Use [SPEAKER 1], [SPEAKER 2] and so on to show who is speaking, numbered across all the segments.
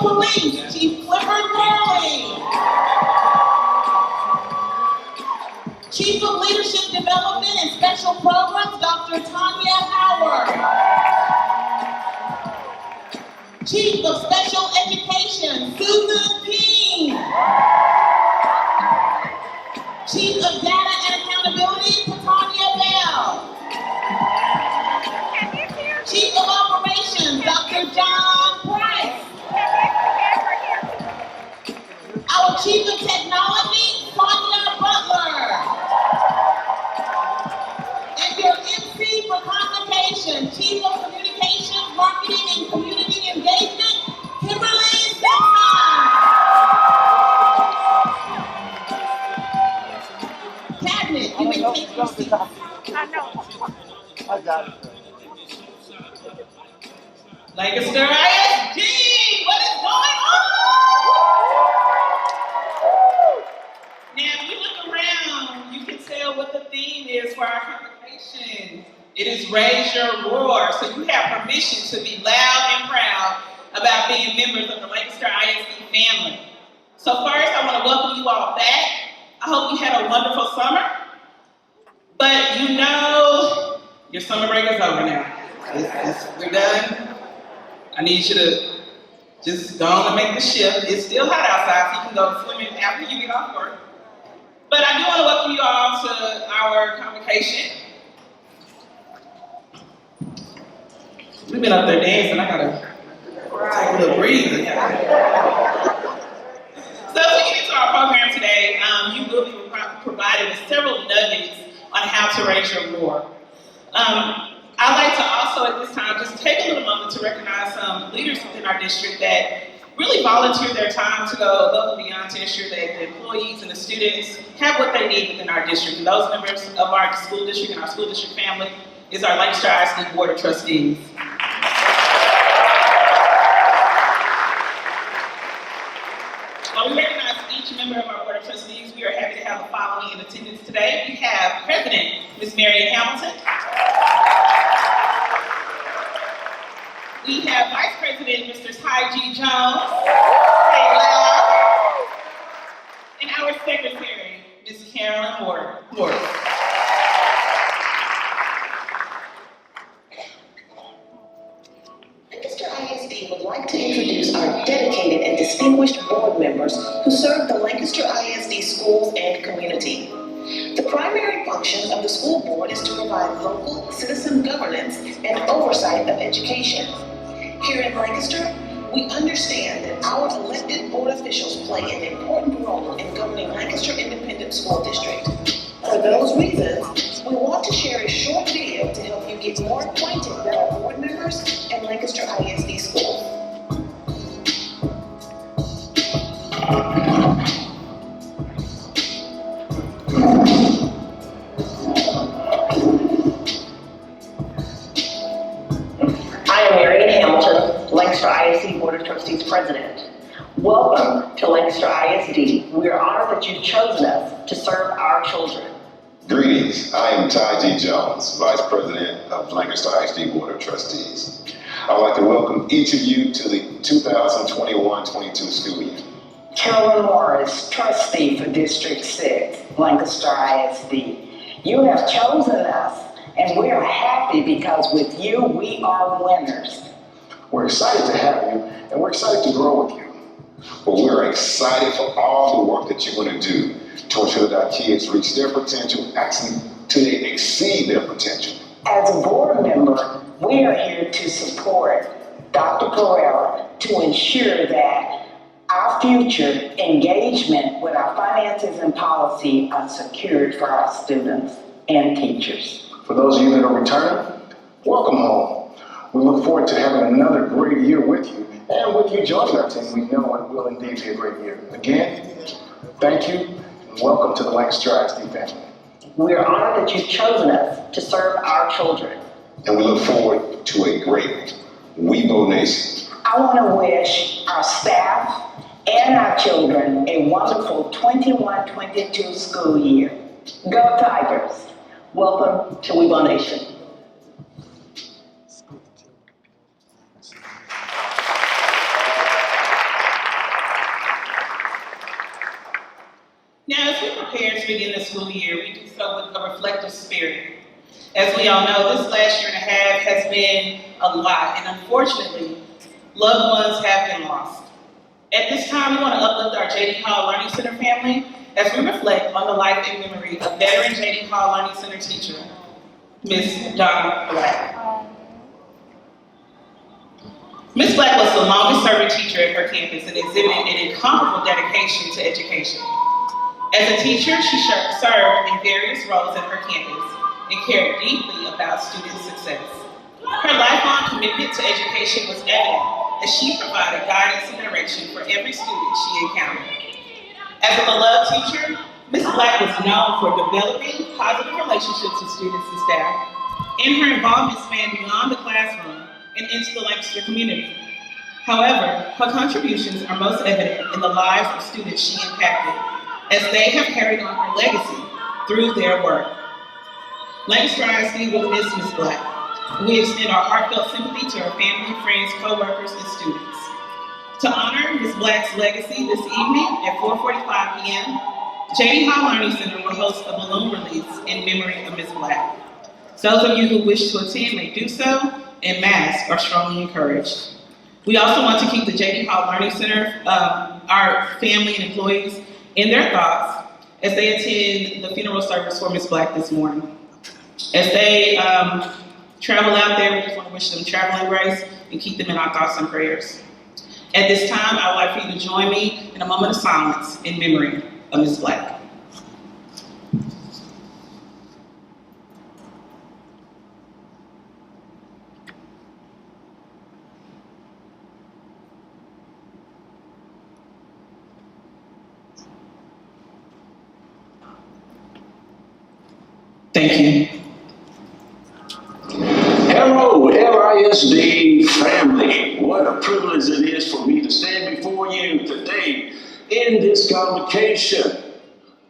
[SPEAKER 1] Police, Chief Clifford Morley. Chief of Leadership Development and Special Programs, Dr. Tanya Howard. Chief of Special Education, Susan King. Chief of Data and Accountability, Tanya Bell. Chief of Operations, Dr. John Price. Our Chief of Technology, Sonia Butler. And your MC for Convocation, Chief of Communications, Marketing, and Community Engagement, Kimberly Simpson. Cabinet, you may take your seats.
[SPEAKER 2] I know. I got it.
[SPEAKER 1] Lancaster ISD, what is going on? Now, if you look around, you can tell what the theme is for our convocation. It is Raise Your Roar, so you have permission to be loud and proud about being members of the Lancaster ISD family. So first, I want to welcome you all back. I hope you had a wonderful summer, but you know your summer break is over now. We're done. I need you to just go on and make the shift. It's still hot outside, so you can go swimming after you get off work. But I do want to welcome you all to our convocation. We've been up there dancing. I gotta take a little breathing. So as we get into our program today, you will be provided with several nuggets on how to raise your roar. I'd like to also at this time just take a little moment to recognize some leaders within our district that really volunteer their time to go above and beyond to ensure that the employees and the students have what they need within our district. And those members of our school district and our school district family is our Lancaster ISD Board of Trustees. While we recognize each member of our Board of Trustees, we are happy to have the following in attendance today. We have President Ms. Marion Hamilton. We have Vice President Mr. Ty G. Jones. And our Secretary, Ms. Carolyn Ward.
[SPEAKER 3] Lancaster ISD would like to introduce our dedicated and distinguished board members who serve the Lancaster ISD schools and community. The primary function of the school board is to provide local citizen governance and oversight of education. Here in Lancaster, we understand that our elected board officials play an important role in governing Lancaster Independent School District. For those reasons, we want to share a short video to help you get more acquainted with our board members and Lancaster ISD schools. Lancaster ISD Board of Trustees President. Welcome to Lancaster ISD. We are honored that you've chosen us to serve our children.
[SPEAKER 4] Greetings, I am Ty G. Jones, Vice President of Lancaster ISD Board of Trustees. I'd like to welcome each of you to the 2021-22 school year.
[SPEAKER 5] Carolyn Morris, Trustee for District 6, Lancaster ISD. You have chosen us, and we are happy because with you, we are winners.
[SPEAKER 6] We're excited to have you, and we're excited to grow with you.
[SPEAKER 4] But we're excited for all the work that you're going to do to ensure that our kids reach their potential, actually to exceed their potential.
[SPEAKER 5] As a board member, we are here to support Dr. Pereira to ensure that our future engagement with our finances and policy are secured for our students and teachers.
[SPEAKER 6] For those of you that are returning, welcome home. We look forward to having another great year with you, and with you joining our team, we know it will indeed be a great year. Again, thank you, and welcome to the Lancaster ISD family.
[SPEAKER 3] We are honored that you've chosen us to serve our children.
[SPEAKER 4] And we look forward to a great WeBo Nation.
[SPEAKER 5] I want to wish our staff and our children a wonderful 21-22 school year. Go Tigers!
[SPEAKER 3] Welcome to WeBo Nation.
[SPEAKER 1] prepared to begin the school year, we do so with a reflective spirit. As we all know, this last year and a half has been a lot, and unfortunately, loved ones have been lost. At this time, we want to uplift our J.D. Hall Learning Center family as we reflect on the life and memory of veteran J.D. Hall Learning Center teacher, Ms. Donna Black. Ms. Black was the longest serving teacher at her campus and exhibited an incomparable dedication to education. As a teacher, she served in various roles at her campus and cared deeply about student success. Her lifelong commitment to education was evident as she provided guidance and direction for every student she encountered. As a beloved teacher, Ms. Black was known for developing positive relationships with students and staff, and her involvement spanned beyond the classroom and into the Lancaster community. However, her contributions are most evident in the lives of students she impacted, as they have carried on her legacy through their work. Lancaster ISD will miss Ms. Black. We extend our heartfelt sympathy to her family, friends, co-workers, and students. To honor Ms. Black's legacy this evening at 4:45 p.m., J.D. Hall Learning Center will host a balloon release in memory of Ms. Black. Those of you who wish to attend may do so, and masks are strongly encouraged. We also want to keep the J.D. Hall Learning Center, our family and employees, in their thoughts as they attend the funeral service for Ms. Black this morning. As they travel out there, we just want to wish them traveling grace and keep them in our thoughts and prayers. At this time, I would like for you to join me in a moment of silence in memory of Ms. Black. Thank you.
[SPEAKER 7] Hello, LISD family. What a privilege it is for me to stand before you today in this convocation.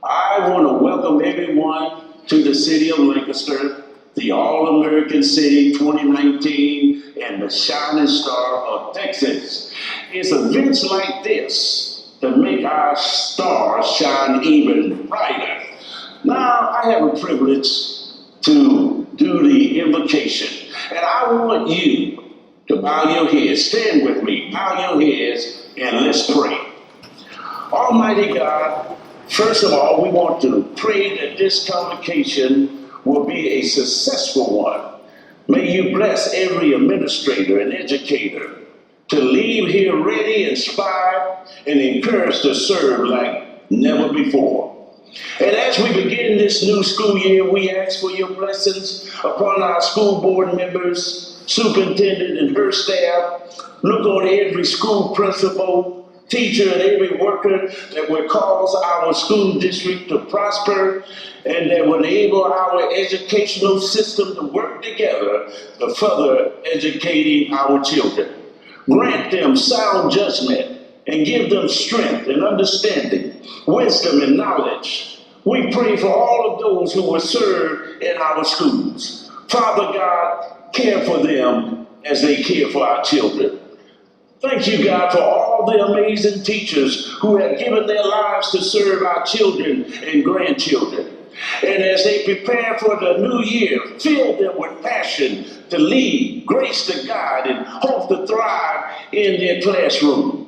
[SPEAKER 7] I want to welcome everyone to the city of Lancaster, the All-American City 2019, and the Shining Star of Texas. It's events like this that make our stars shine even brighter. Now, I have a privilege to do the invocation, and I want you to bow your heads. Stand with me, bow your heads, and let's pray. Almighty God, first of all, we want to pray that this convocation will be a successful one. May you bless every administrator and educator to leave here ready, inspired, and encouraged to serve like never before. And as we begin this new school year, we ask for your blessings upon our school board members, superintendent and her staff. Look on every school principal, teacher, and every worker that will cause our school district to prosper and that will enable our educational system to work together to further educating our children. Grant them sound judgment and give them strength and understanding, wisdom and knowledge. We pray for all of those who will serve in our schools. Father God, care for them as they care for our children. Thank you, God, for all the amazing teachers who have given their lives to serve our children and grandchildren. And as they prepare for the new year, fill them with passion to lead, grace to guide, and hope to thrive in their classroom.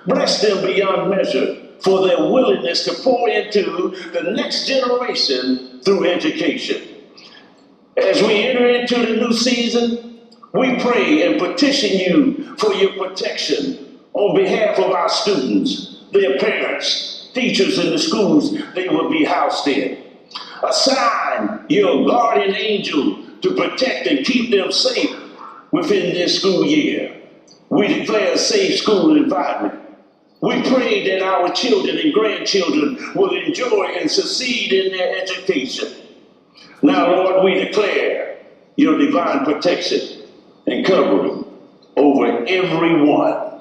[SPEAKER 7] Bless them beyond measure for their willingness to pour into the next generation through education. As we enter into the new season, we pray and petition you for your protection on behalf of our students, their parents, teachers in the schools they will be housed in. Assign your guardian angel to protect and keep them safe within this school year. We declare a safe school environment. We pray that our children and grandchildren will enjoy and succeed in their education. Now, Lord, we declare your divine protection and covering over everyone.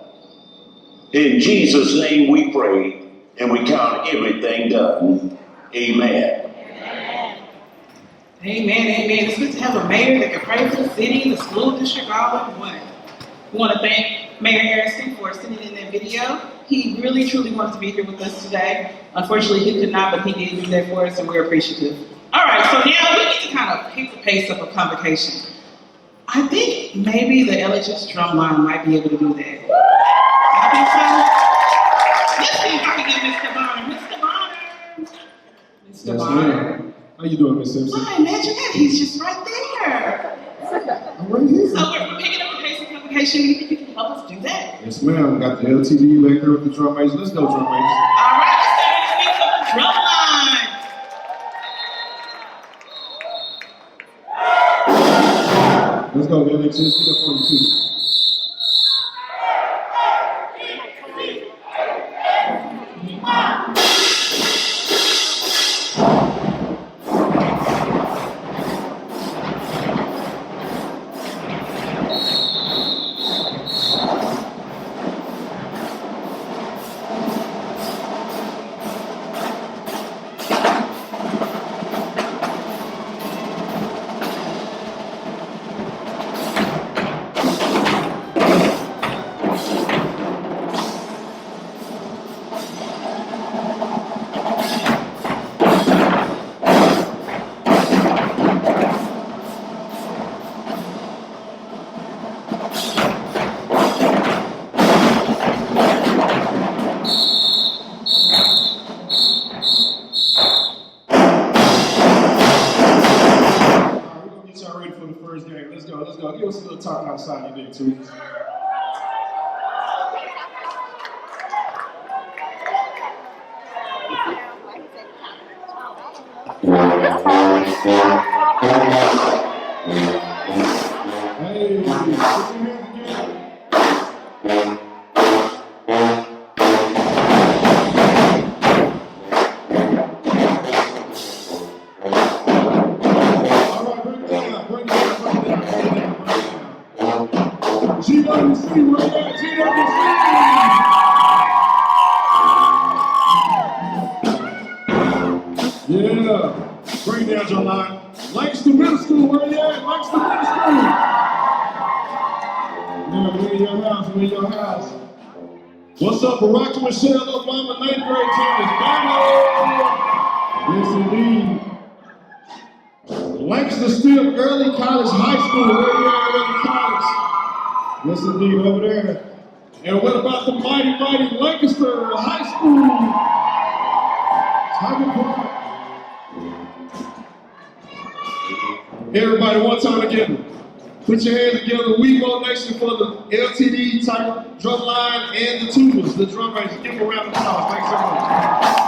[SPEAKER 7] In Jesus' name we pray, and we count everything done. Amen.
[SPEAKER 1] Amen, amen. It's good to have a mayor that can pray for the city, the school district, all in one. We want to thank Mayor Harrison for sending in that video. He really, truly wanted to be here with us today. Unfortunately, he could not, but he did do that for us, and we're appreciative. All right, so now we need to kind of pick the pace of a convocation. I think maybe the LHS drumline might be able to do that. I think so. Let's see if I can get Mr. Bonner. Mr. Bonner. Mr. Bonner.
[SPEAKER 8] How you doing, Miss Simpson?
[SPEAKER 1] Why, imagine that. He's just right there.
[SPEAKER 8] I'm right here.
[SPEAKER 1] So we're picking up the pace of convocation. You think you can help us do that?
[SPEAKER 8] Yes, ma'am. We got the LTD back there with the drum majors. Let's go, drum majors.
[SPEAKER 1] All right, let's start to speak of the drum line.
[SPEAKER 8] Let's go, LHS. Get up on the feet. Give us a little talk outside your day, too. Hey, put your hands together. GWC, where you at? GWC! Yeah, bring down your line. Langston Middle School, where you at? Langston Middle School! Yeah, we in your house, we in your house. What's up, Barack Michelle, Obama, 9th grade team? Yes, indeed. Langston Still Early College High School, where you at, Early College? Yes, indeed, over there. And what about the mighty, mighty Lancaster High School? Everybody, one time again. Put your hands together. We Go Nation for the LTD type drum line and the tubas, the drum majors. Give them a round of applause. Thanks so much.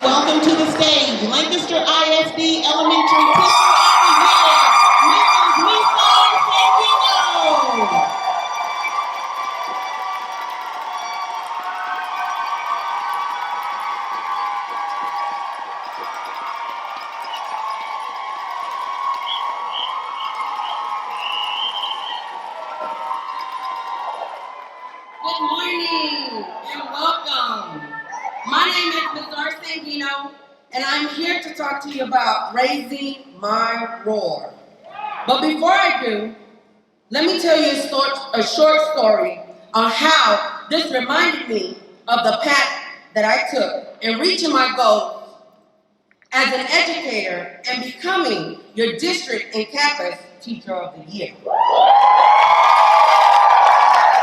[SPEAKER 3] Welcome to the stage, Lancaster ISD Elementary Teacher of the Year, Mrs. Lisd Santino.
[SPEAKER 9] Good morning and welcome. My name is Lisd Santino, and I'm here to talk to you about raising my roar. But before I do, let me tell you a short story on how this reminded me of the path that I took in reaching my goals as an educator and becoming your district and campus Teacher of the Year.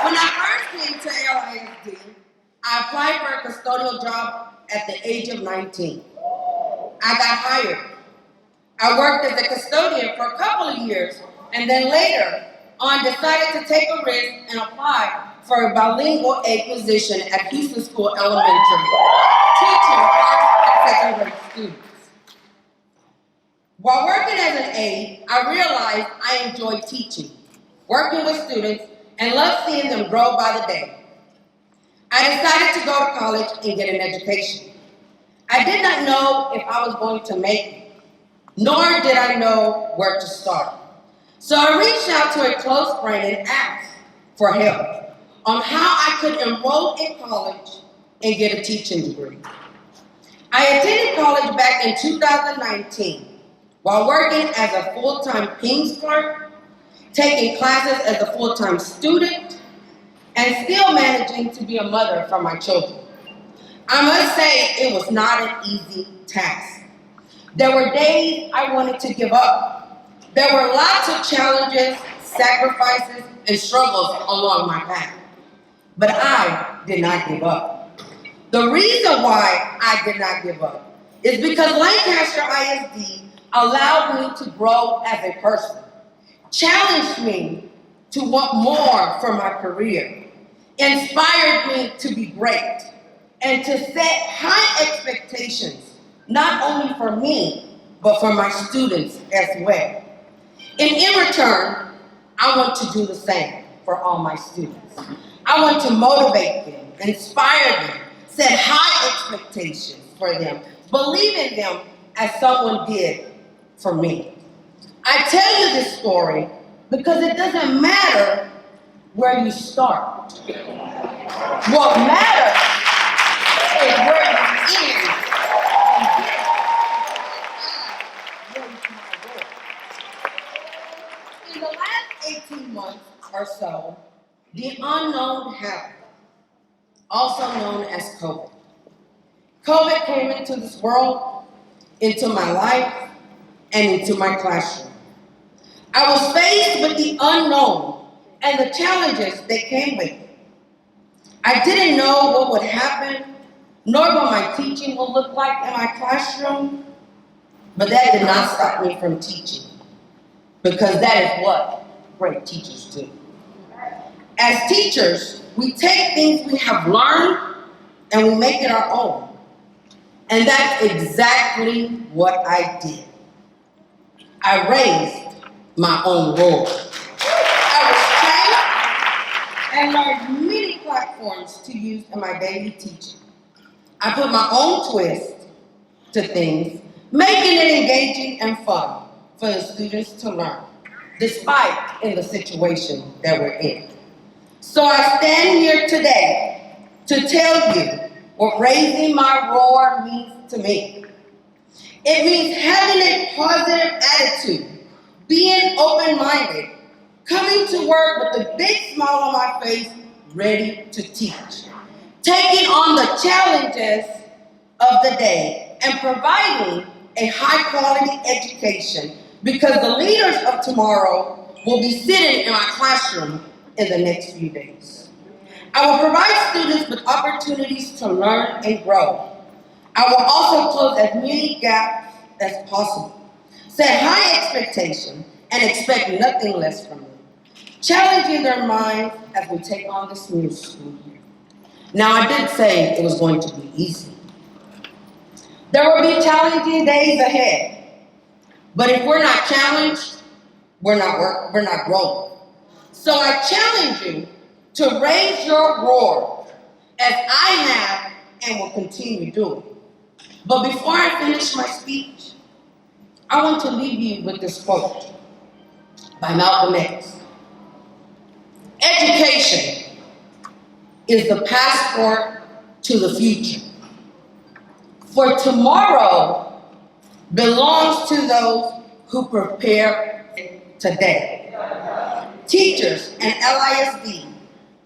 [SPEAKER 9] When I first came to LISD, I applied for a custodial job at the age of 19. I got hired. I worked as a custodian for a couple of years, and then later on decided to take a risk and apply for a bilingual aide position at Houston School Elementary, teaching first and second grade students. While working as an aide, I realized I enjoyed teaching, working with students, and loved seeing them grow by the day. I decided to go to college and get an education. I did not know if I was going to make it, nor did I know where to start. So I reached out to a close friend and asked for help on how I could enroll in college and get a teaching degree. I attended college back in 2019 while working as a full-time King's clerk, taking classes as a full-time student, and still managing to be a mother for my children. I must say it was not an easy task. There were days I wanted to give up. There were lots of challenges, sacrifices, and struggles along my path. But I did not give up. The reason why I did not give up is because Lancaster ISD allowed me to grow as a person, challenged me to want more for my career, inspired me to be great, and to set high expectations, not only for me, but for my students as well. And in return, I want to do the same for all my students. I want to motivate them, inspire them, set high expectations for them, believe in them as someone did for me. I tell you this story because it doesn't matter where you start. What matters is where you end. In the last 18 months or so, the unknown happened, also known as COVID. COVID came into this world, into my life, and into my classroom. I was faced with the unknown and the challenges that came with it. I didn't know what would happen, nor what my teaching would look like in my classroom, but that did not stop me from teaching, because that is what great teachers do. As teachers, we take things we have learned and we make it our own. And that's exactly what I did. I raised my own roar. I was trained and learned many platforms to use in my daily teaching. I put my own twist to things, making it engaging and fun for the students to learn, despite in the situation that we're in. So I stand here today to tell you what raising my roar means to me. It means having a positive attitude, being open-minded, coming to work with a big smile on my face, ready to teach, taking on the challenges of the day, and providing a high-quality education, because the leaders of tomorrow will be sitting in my classroom in the next few days. I will provide students with opportunities to learn and grow. I will also close as many gaps as possible, set high expectations, and expect nothing less from them, challenging their minds as we take on this new school year. Now, I did say it was going to be easy. There will be challenging days ahead, but if we're not challenged, we're not growing. So I challenge you to raise your roar, as I have and will continue doing. But before I finish my speech, I want to leave you with this quote by Malcolm X. Education is the passport to the future. For tomorrow belongs to those who prepare today. Teachers and LISD,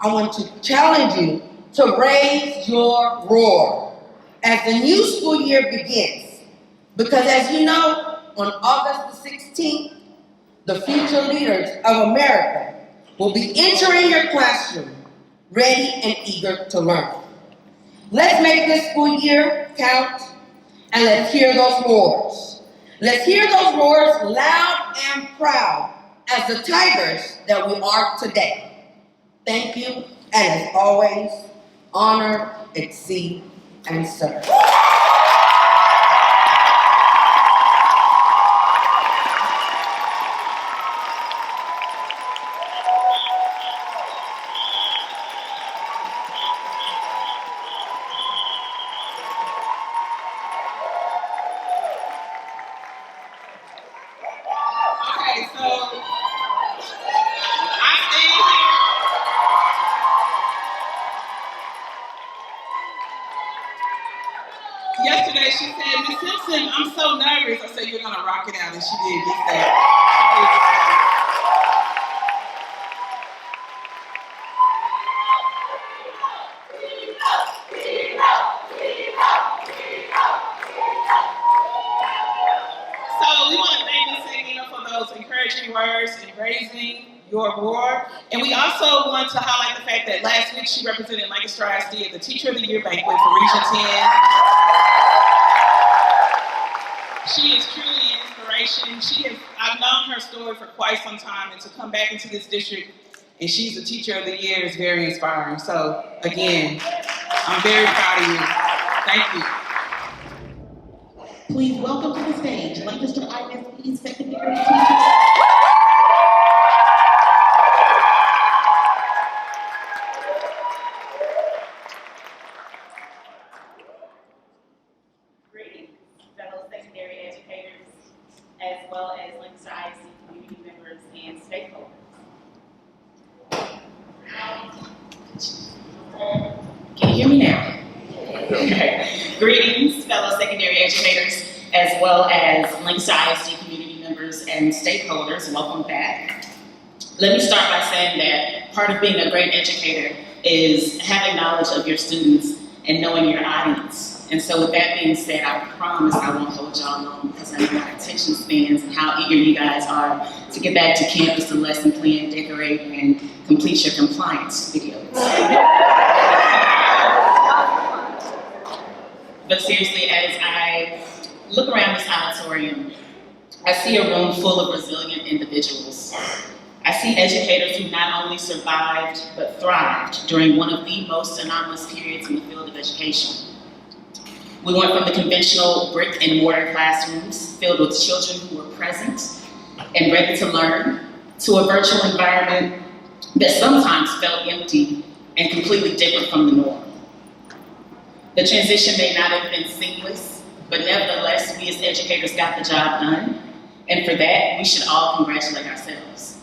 [SPEAKER 9] I want to challenge you to raise your roar as the new school year begins. Because as you know, on August the 16th, the future leaders of America will be entering your classroom, ready and eager to learn. Let's make this school year count, and let's hear those roars. Let's hear those roars loud and proud as the tigers that we are today. Thank you, and as always, honor, exceed, and serve.
[SPEAKER 1] Yesterday she said, Miss Simpson, I'm so nervous. I said, you're gonna rock it out, and she did just that. So we want to thank Ms. Sanguino for those encouraging words in raising your roar. And we also want to highlight the fact that last week she represented Lancaster ISD at the Teacher of the Year banquet for Region 10. She is truly an inspiration. I've known her story for quite some time, and to come back into this district and she's the Teacher of the Year is very inspiring. So again, I'm very proud of you. Thank you.
[SPEAKER 3] Please welcome to the stage Lancaster ISD secondary teachers.
[SPEAKER 10] Greetings, fellow secondary educators, as well as Lancaster ISD community members and stakeholders. Can you hear me now? Okay. Greetings, fellow secondary educators, as well as Lancaster ISD community members and stakeholders. Welcome back. Let me start by saying that part of being a great educator is having knowledge of your students and knowing your audience. And so with that being said, I promise I won't hold y'all long because I know my attention spans and how eager you guys are to get back to campus to lesson plan, decorate, and complete your compliance videos. But seriously, as I look around this auditorium, I see a room full of resilient individuals. I see educators who not only survived, but thrived during one of the most anomalous periods in the field of education. We went from the conventional brick and mortar classrooms filled with children who were present and ready to learn, to a virtual environment that sometimes felt empty and completely different from the norm. The transition may not have been seamless, but nevertheless, we as educators got the job done, and for that, we should all congratulate ourselves.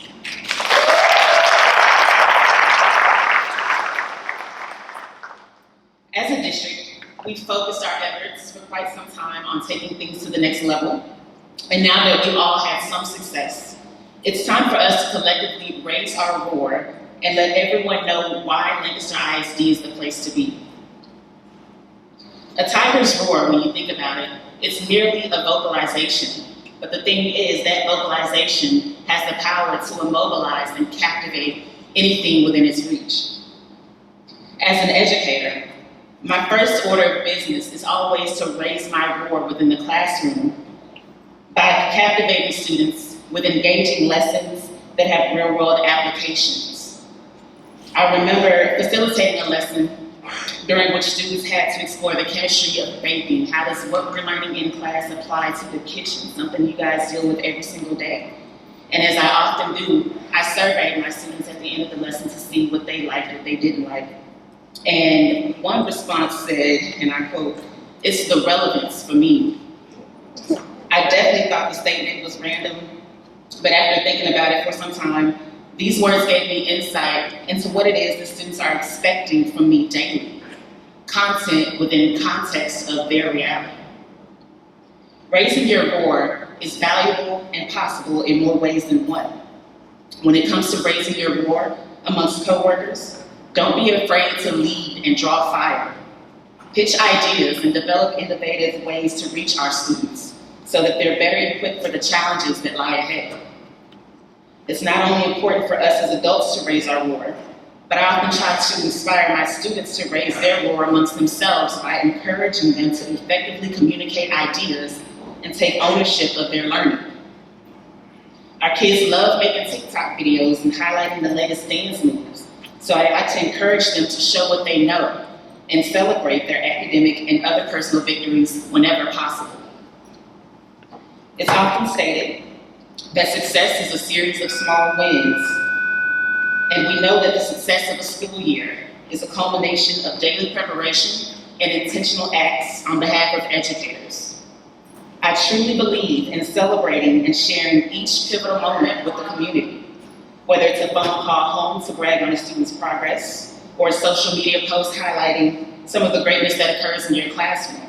[SPEAKER 10] As a district, we've focused our efforts for quite some time on taking things to the next level, and now that we've all had some success, it's time for us to collectively raise our roar and let everyone know why Lancaster ISD is the place to be. A tiger's roar, when you think about it, it's merely a vocalization. But the thing is that vocalization has the power to immobilize and captivate anything within its reach. As an educator, my first order of business is always to raise my roar within the classroom by captivating students with engaging lessons that have real-world applications. I remember facilitating a lesson during which students had to explore the chemistry of baking. How does what we're learning in class apply to the kitchen, something you guys deal with every single day? And as I often do, I surveyed my students at the end of the lesson to see what they liked, what they didn't like. And one response said, and I quote, "It's the relevance for me." I definitely thought the statement was random, but after thinking about it for some time, these words gave me insight into what it is the students are expecting from me daily. Content within context of their reality. Raising your roar is valuable and possible in more ways than one. When it comes to raising your roar amongst coworkers, don't be afraid to lead and draw fire. Pitch ideas and develop innovative ways to reach our students so that they're better equipped for the challenges that lie ahead. It's not only important for us as adults to raise our roar, but I often try to inspire my students to raise their roar amongst themselves by encouraging them to effectively communicate ideas and take ownership of their learning. Our kids love making TikTok videos and highlighting the latest dance moves, so I like to encourage them to show what they know and celebrate their academic and other personal victories whenever possible. It's often stated that success is a series of small wins. And we know that the success of a school year is a culmination of daily preparation and intentional acts on behalf of educators. I truly believe in celebrating and sharing each pivotal moment with the community, whether it's a phone call home to brag on a student's progress, or a social media post highlighting some of the greatness that occurs in your classroom.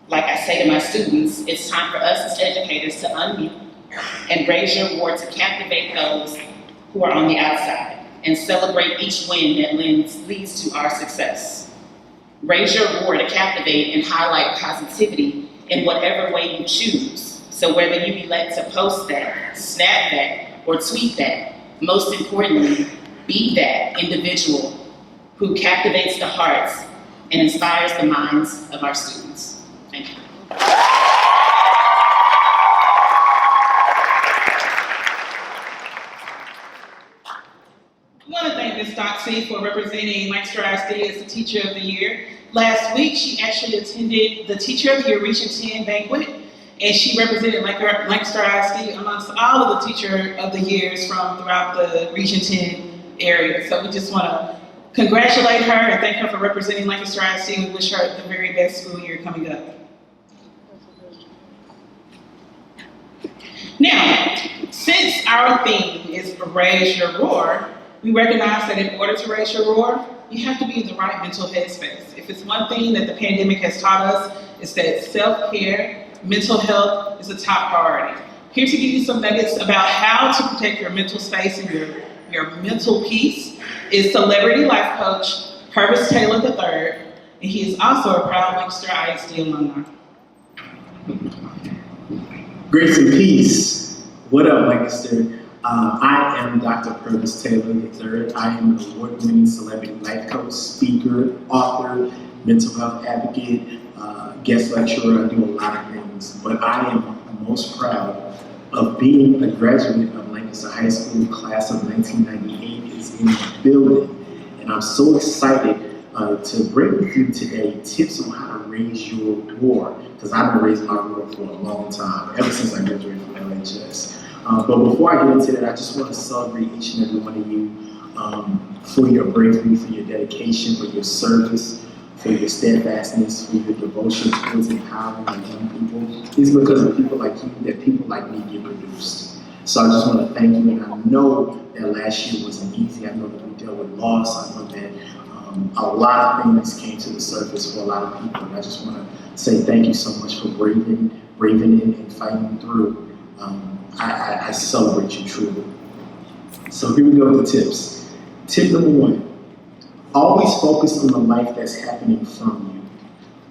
[SPEAKER 10] Like I say to my students, it's time for us as educators to unmute and raise your roar to captivate those who are on the outside and celebrate each win that leads to our success. Raise your roar to captivate and highlight positivity in whatever way you choose. So whether you elect to post that, snap that, or tweet that, most importantly, be that individual who captivates the hearts and inspires the minds of our students. Thank you.
[SPEAKER 1] I want to thank Ms. Stocksy for representing Lancaster ISD as the Teacher of the Year. Last week, she actually attended the Teacher of the Year Region 10 banquet, and she represented Lancaster ISD amongst all of the Teacher of the Years from throughout the Region 10 area. So we just want to congratulate her and thank her for representing Lancaster ISD and wish her the very best school year coming up. Now, since our theme is Raise Your Roar, we recognize that in order to raise your roar, you have to be in the right mental headspace. If it's one thing that the pandemic has taught us, it's that self-care, mental health is a top priority. Here to give you some nuggets about how to protect your mental space and your mental peace is celebrity life coach Purvis Taylor III, and he is also a proud Lancaster ISD alumni.
[SPEAKER 11] Grace and peace. What up, Lancaster? I am Dr. Purvis Taylor III. I am an award-winning celebrity life coach, speaker, author, mental health advocate, guest lecturer. I do a lot of things, but I am most proud of being a graduate of Lancaster High School, class of 1998 is in the building. And I'm so excited to bring with you today tips on how to raise your roar, because I've been raising my roar for a long time, ever since I graduated from LHS. But before I get into that, I just want to celebrate each and every one of you for your bravery, for your dedication, for your service, for your steadfastness, for your devotion towards empowering our young people. It's because of people like you that people like me get produced. So I just want to thank you, and I know that last year wasn't easy. I know that we dealt with loss. I know that a lot of things came to the surface for a lot of people, and I just want to say thank you so much for braving it and fighting through. I celebrate you truly. So here we go with the tips. Tip number 1, always focus on the life that's happening from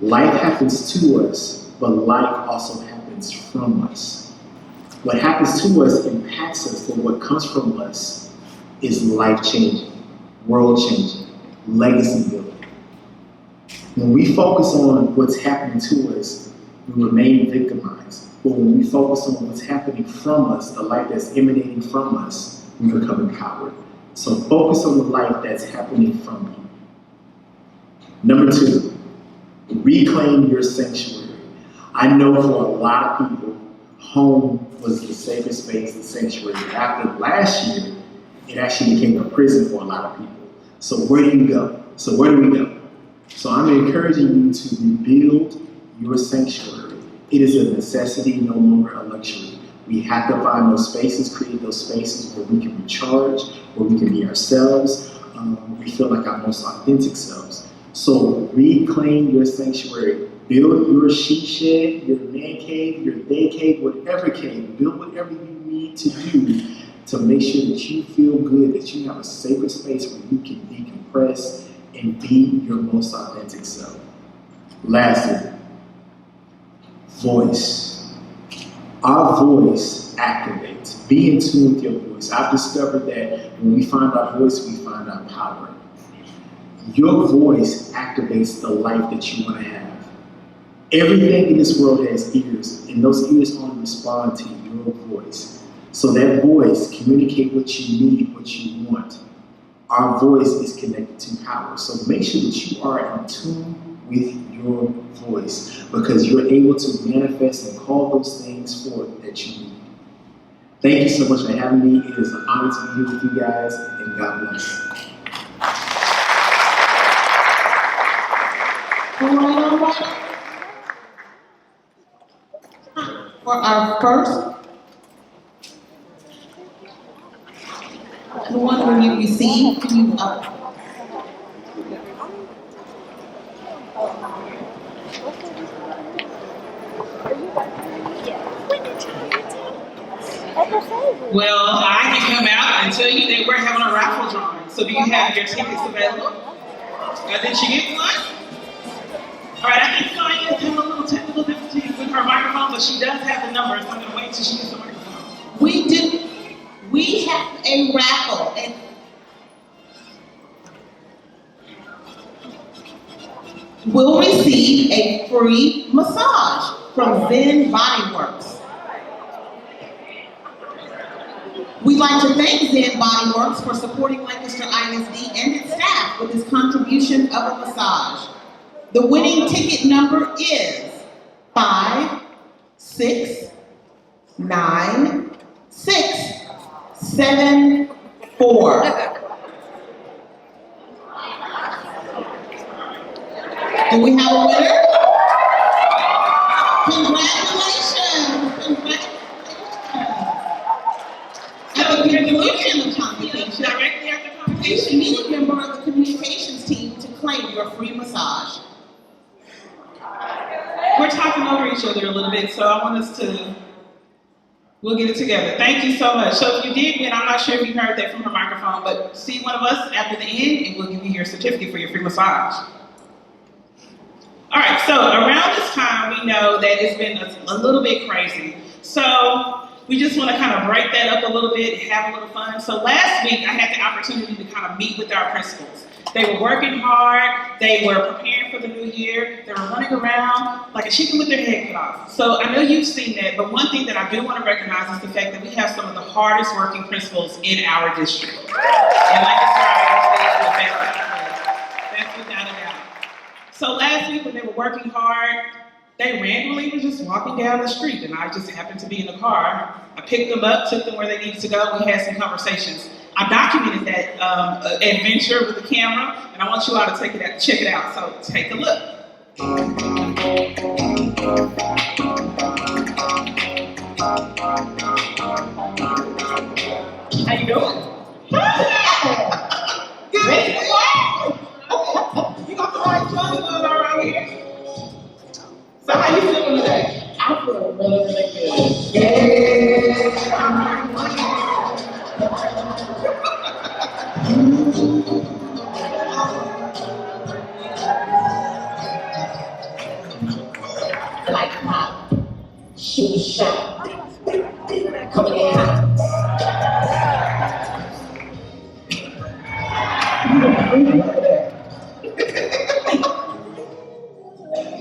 [SPEAKER 11] you. Life happens to us, but life also happens from us. What happens to us impacts us, but what comes from us is life-changing, world-changing, legacy building. When we focus on what's happening to us, we remain victimized. But when we focus on what's happening from us, the life that's emanating from us, we become empowered. So focus on the life that's happening from you. Number 2, reclaim your sanctuary. I know for a lot of people, home was the safest space, the sanctuary. After last year, it actually became a prison for a lot of people. So where do you go? So where do we go? So I'm encouraging you to rebuild your sanctuary. It is a necessity, no longer a luxury. We have to find those spaces, create those spaces where we can recharge, where we can be ourselves, we feel like our most authentic selves. So reclaim your sanctuary. Build your sheep shed, your man cave, your day cave, whatever cave. Build whatever you need to do to make sure that you feel good, that you have a sacred space where you can decompress and be your most authentic self. Lastly, voice. Our voice activates. Be in tune with your voice. I've discovered that when we find our voice, we find our power. Your voice activates the life that you want to have. Everything in this world has ears, and those ears only respond to your voice. So that voice communicates what you need, what you want. Our voice is connected to power. So make sure that you are in tune with your voice, because you're able to manifest and call those things forth that you need. Thank you so much for having me. It is an honor to be here with you guys, and God bless.
[SPEAKER 1] All right. For our first, the one where you receive, you up. Well, I can come out and tell you that we're having a raffle drawing. So do you have your tickets available? Did you get one? All right, I think Sonia is having a little technical difficulty with her microphone, but she does have the number, so I'm going to wait till she gets the microphone.
[SPEAKER 12] We do. We have a raffle, and will receive a free massage from Zen Body Works. We'd like to thank Zen Body Works for supporting Lancaster ISD and its staff with this contribution of a massage. The winning ticket number is 569-674. Do we have a winner? Congratulations! At the conclusion of Convocation, directly after Convocation, meet a member of the communications team to claim your free massage.
[SPEAKER 1] We're talking over each other a little bit, so I want us to, we'll get it together. Thank you so much. So if you did win, I'm not sure if you heard that from her microphone, but see one of us after the end and we'll give you your certificate for your free massage. All right, so around this time, we know that it's been a little bit crazy. So we just want to kind of break that up a little bit, have a little fun. So last week, I had the opportunity to kind of meet with our principals. They were working hard, they were preparing for the new year, they were running around like a chicken with their head cut off. So I know you've seen that, but one thing that I do want to recognize is the fact that we have some of the hardest working principals in our district. And like I said, that's without a doubt. So last week when they were working hard, they randomly were just walking down the street and I just happened to be in the car. I picked them up, took them where they needed to go, we had some conversations. I documented that adventure with the camera, and I want you all to check it out. So take a look. How you doing? Good. You got the right clothes on right here. So how you feeling today? I feel really, really good. Yeah. Like hot, shoes shot, coming in hot.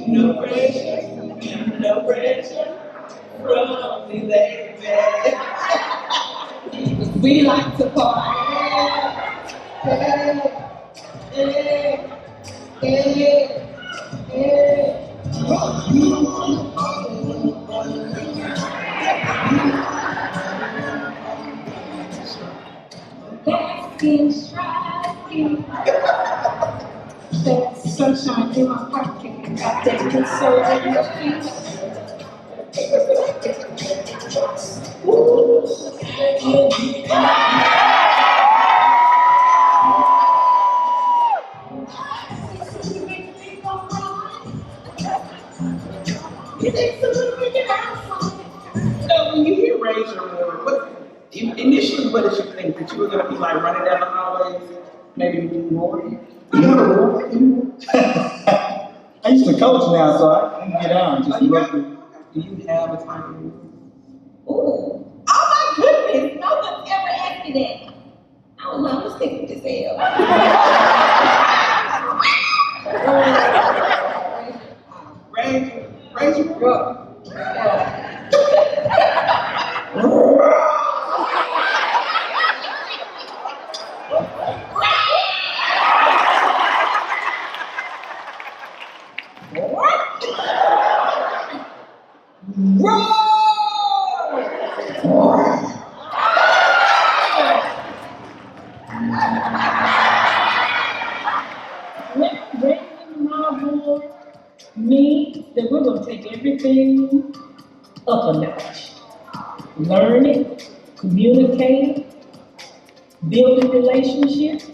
[SPEAKER 1] No pressure, no pressure from me, baby. We like to party. Hey, hey, hey, hey. Basking, striking. That sunshine in my pocket. Got that good soul in your feet. So when you hear raise your reward, initially what did you think? That you were going to be like running down the hallways, maybe rewarding?
[SPEAKER 13] I used to coach now, so I can get out. Just
[SPEAKER 1] do you have a time reward?
[SPEAKER 12] Ooh. Oh my goodness, no one's ever asked me that. I don't know, I'm just thinking this hell.
[SPEAKER 1] Raise your reward.
[SPEAKER 12] Raising my board means that we're going to take everything up a notch. Learning, communicating, building relationships,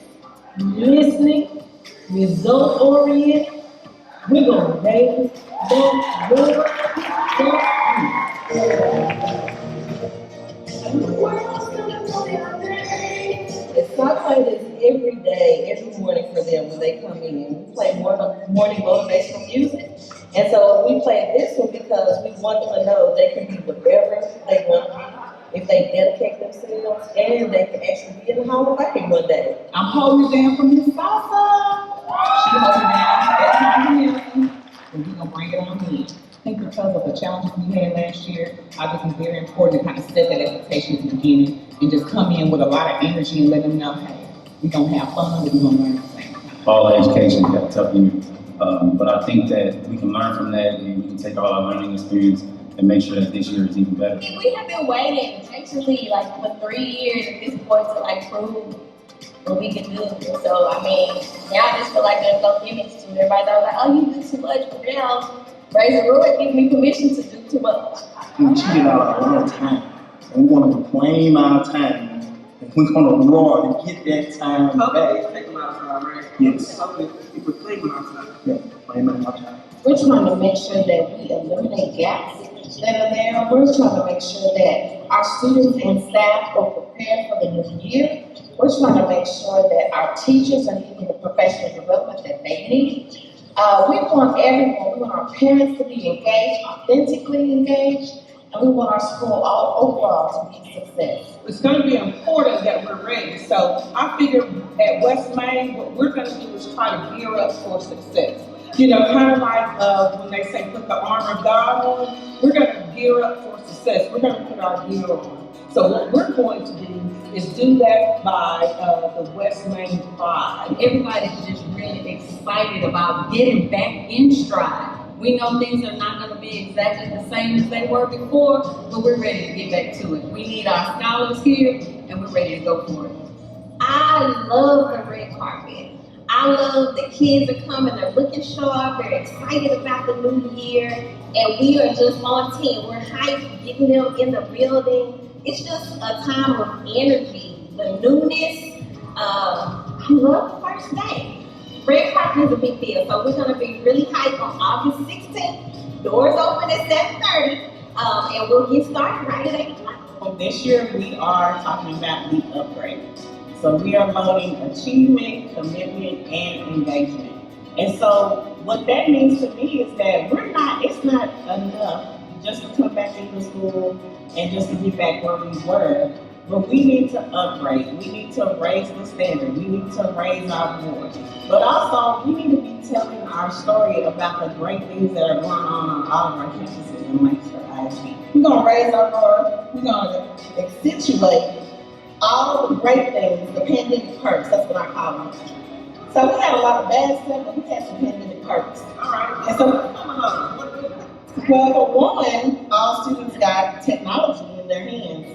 [SPEAKER 12] listening, result-oriented. We're going to raise the board.
[SPEAKER 14] And so we played this one because we want them to know they can be whatever they want to be if they dedicate themselves, and they can actually be in the Hall of Fame one day.
[SPEAKER 12] I'm holding it down for Miss Salsa. She holding it down every time we have them, and we're gonna bring it on in. I think because of the challenges we had last year, I think it's very important to kind of set that expectation at the beginning and just come in with a lot of energy and let them know, hey, we're gonna have fun and we're gonna learn at the same time.
[SPEAKER 13] All education got a tough year. But I think that we can learn from that and we can take all our learning experience and make sure that this year is even better.
[SPEAKER 15] We have been waiting actually like for 3 years at this point to like prove what we can do. So I mean, now I just feel like there's no limits to it. Everybody was like, oh, you do too much, but now Raise the Roar gives me permission to do too much.
[SPEAKER 13] We cheated out a lot of time. And we want to reclaim our time. And we're going to roar to get that time back.
[SPEAKER 2] Take a lot of time, right?
[SPEAKER 13] Yes.
[SPEAKER 2] People claiming our time.
[SPEAKER 13] Yeah, claiming our time.
[SPEAKER 16] We're trying to make sure that we eliminate gaps that are there. We're trying to make sure that our students and staff are prepared for the new year. We're trying to make sure that our teachers are getting the professional development that they need. We want everyone, we want our parents to be engaged, authentically engaged, and we want our school all overall to be a success.
[SPEAKER 12] It's going to be important that we're ready. So I figure at West Main, what we're going to do is try to gear up for success. You know, kind of like when they say put the armor of God on, we're going to gear up for success. We're going to put our gear on. So what we're going to do is do that by the West Main Pride.
[SPEAKER 9] Everybody's just really excited about getting back in stride. We know things are not going to be exactly the same as they were before, but we're ready to get back to it. We need our scholars here, and we're ready to go for it.
[SPEAKER 15] I love the red carpet. I love the kids are coming, they're looking sharp, they're excited about the new year, and we are just on 10. We're hyped, getting them in the building. It's just a time of energy, the newness. I love the first day. Red carpet is a big deal, so we're going to be really hyped on August 16th. Doors open at 7:30, and we'll get started right at 8 o'clock.
[SPEAKER 5] Well, this year we are talking about the upgrade. So we are loading achievement, commitment, and engagement. And so what that means to me is that it's not enough just to come back into school and just to get back where we were. But we need to upgrade. We need to raise the standard. We need to raise our voice. But also, we need to be telling our story about the great things that are going on all of our campuses in Lancaster ISD. We're going to raise our voice. We're going to accentuate all the great things, the pandemic perks, that's what I call them. So we had a lot of bad stuff, but we had some pandemic perks. All right. And so, well, for one, all students got technology in their hands.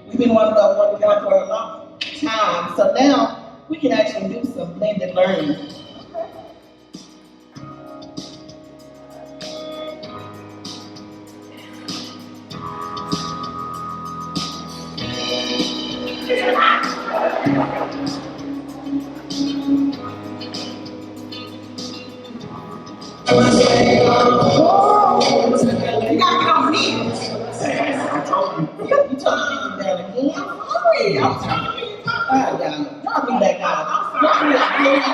[SPEAKER 5] We've been wanting to go for a long time. So now we can actually do some blended learning.
[SPEAKER 12] You gotta get on me.
[SPEAKER 13] I told you.
[SPEAKER 5] You told me to get down again. Hurry, I'm telling you. All right, down. Drop me back out. Drop me up, please.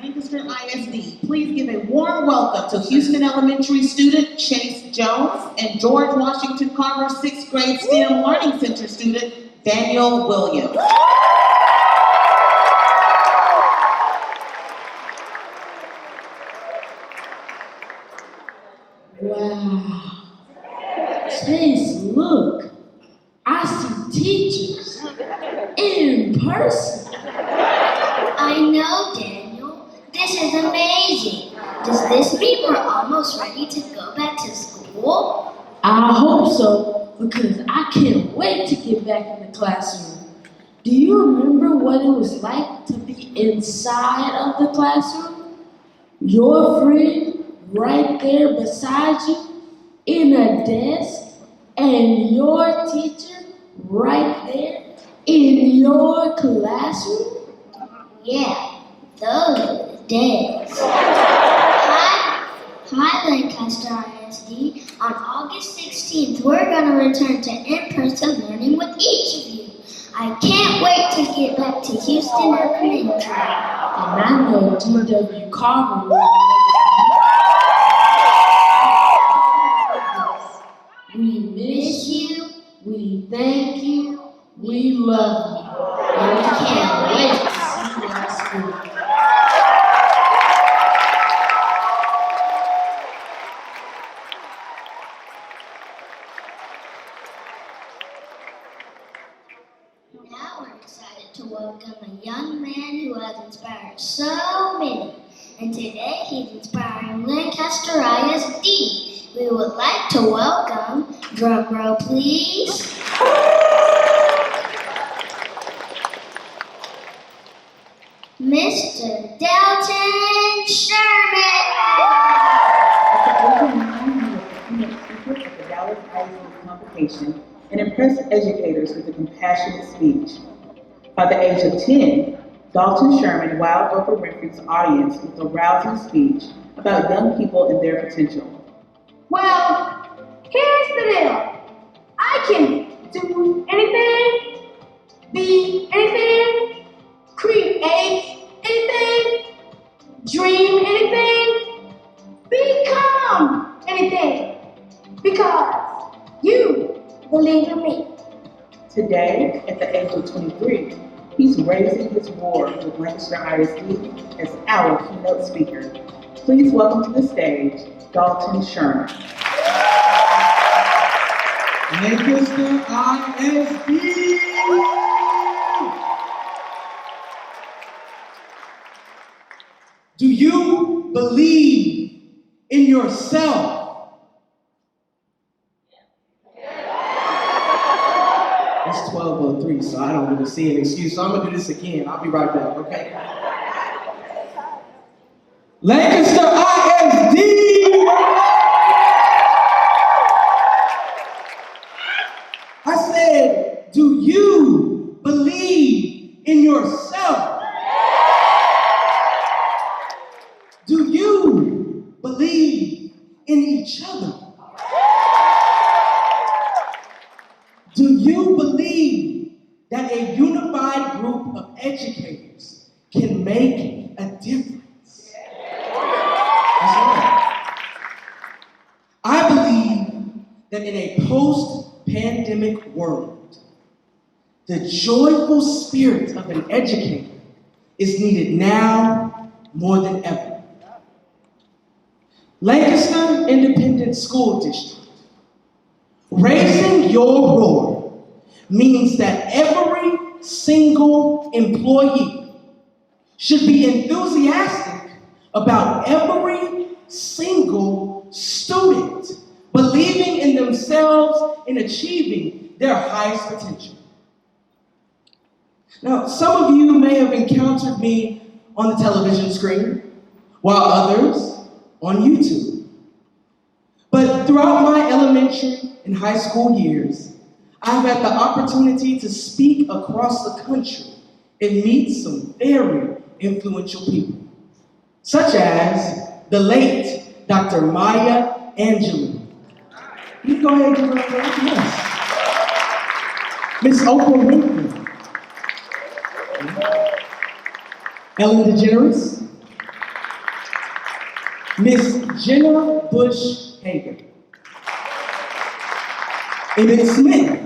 [SPEAKER 12] Lancaster ISD, please give a warm welcome to Houston Elementary student Chase Jones and George Washington Carver 6th grade STEM Learning Center student Daniel Williams.
[SPEAKER 17] Wow. Chase, look. I see teachers in person.
[SPEAKER 18] I know, Daniel. This is amazing. Does this mean we're almost ready to go back to school?
[SPEAKER 17] I hope so, because I can't wait to get back in the classroom. Do you remember what it was like to be inside of the classroom? Your friend right there beside you in a desk, and your teacher right there in your classroom?
[SPEAKER 18] Yeah, those are the days. Hi, Lancaster ISD. On August 16th, we're going to return to in-person learning with each of you. I can't wait to get back to Houston Elementary.
[SPEAKER 17] And I know D.W. Carver will. We miss you, we thank you, we love you, and we can't wait to see you at school.
[SPEAKER 18] Now we're excited to welcome a young man who has inspired so many, and today he's inspiring Lancaster ISD. We would like to welcome, drum roll please, Mr. Dalton Sherman.
[SPEAKER 19] Speaker at the Dallas ISD Convocation and impress educators with a compassionate speech. By the age of 10, Dalton Sherman wowed Oprah Winfrey's audience with a rousing speech about young people and their potential.
[SPEAKER 20] Well, here's the deal. I can do anything, be anything, create anything, dream anything, become anything, because you believe in me.
[SPEAKER 19] Today, at the age of 23, he's raising his roar with Lancaster ISD as our keynote speaker. Please welcome to the stage, Dalton Sherman.
[SPEAKER 2] Lancaster ISD!
[SPEAKER 21] Do you believe in yourself? It's 12:03, so I don't really see an excuse. So I'm gonna do this again. I'll be right back, okay? Lancaster ISD! I said, do you believe in yourself? Do you believe in each other? Do you believe that a unified group of educators can make a difference? That's right. I believe that in a post-pandemic world, the joyful spirit of an educator is needed now more than ever. Lancaster Independent School District, raising your roar means that every single employee should be enthusiastic about every single student believing in themselves and achieving their highest potential. Now, some of you may have encountered me on the television screen, while others on YouTube. But throughout my elementary and high school years, I've had the opportunity to speak across the country and meet some very influential people, such as the late Dr. Maya Angelou. You can go ahead and give her a round. Yes. Miss Oprah Winfrey. Ellen DeGeneres. Miss Jenna Bush Hager. Emmett Smith.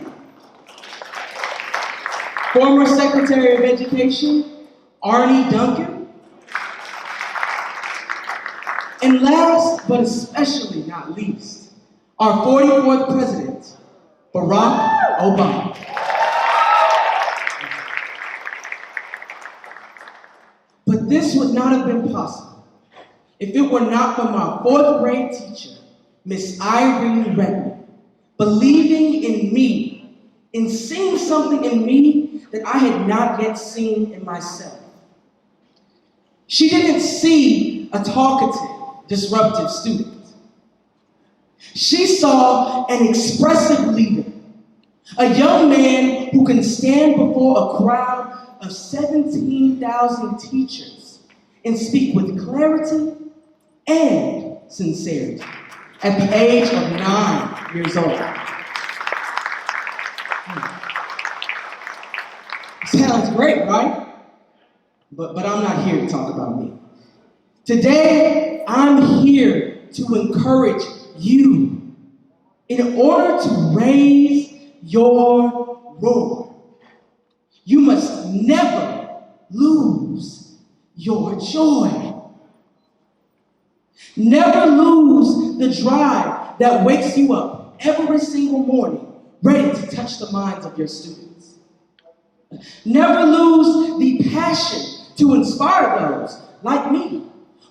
[SPEAKER 21] Former Secretary of Education, Arnie Duncan. And last, but especially not least, our 44th President, Barack Obama. But this would not have been possible if it were not for my 4th grade teacher, Miss Irene Redmond, believing in me and seeing something in me that I had not yet seen in myself. She didn't see a talkative, disruptive student. She saw an expressive leader, a young man who can stand before a crowd of 17,000 teachers and speak with clarity and sincerity at the age of 9 years old. Sounds great, right? But I'm not here to talk about me. Today, I'm here to encourage you in order to raise your roar. You must never lose your joy. Never lose the drive that wakes you up every single morning, ready to touch the minds of your students. Never lose the passion to inspire those like me,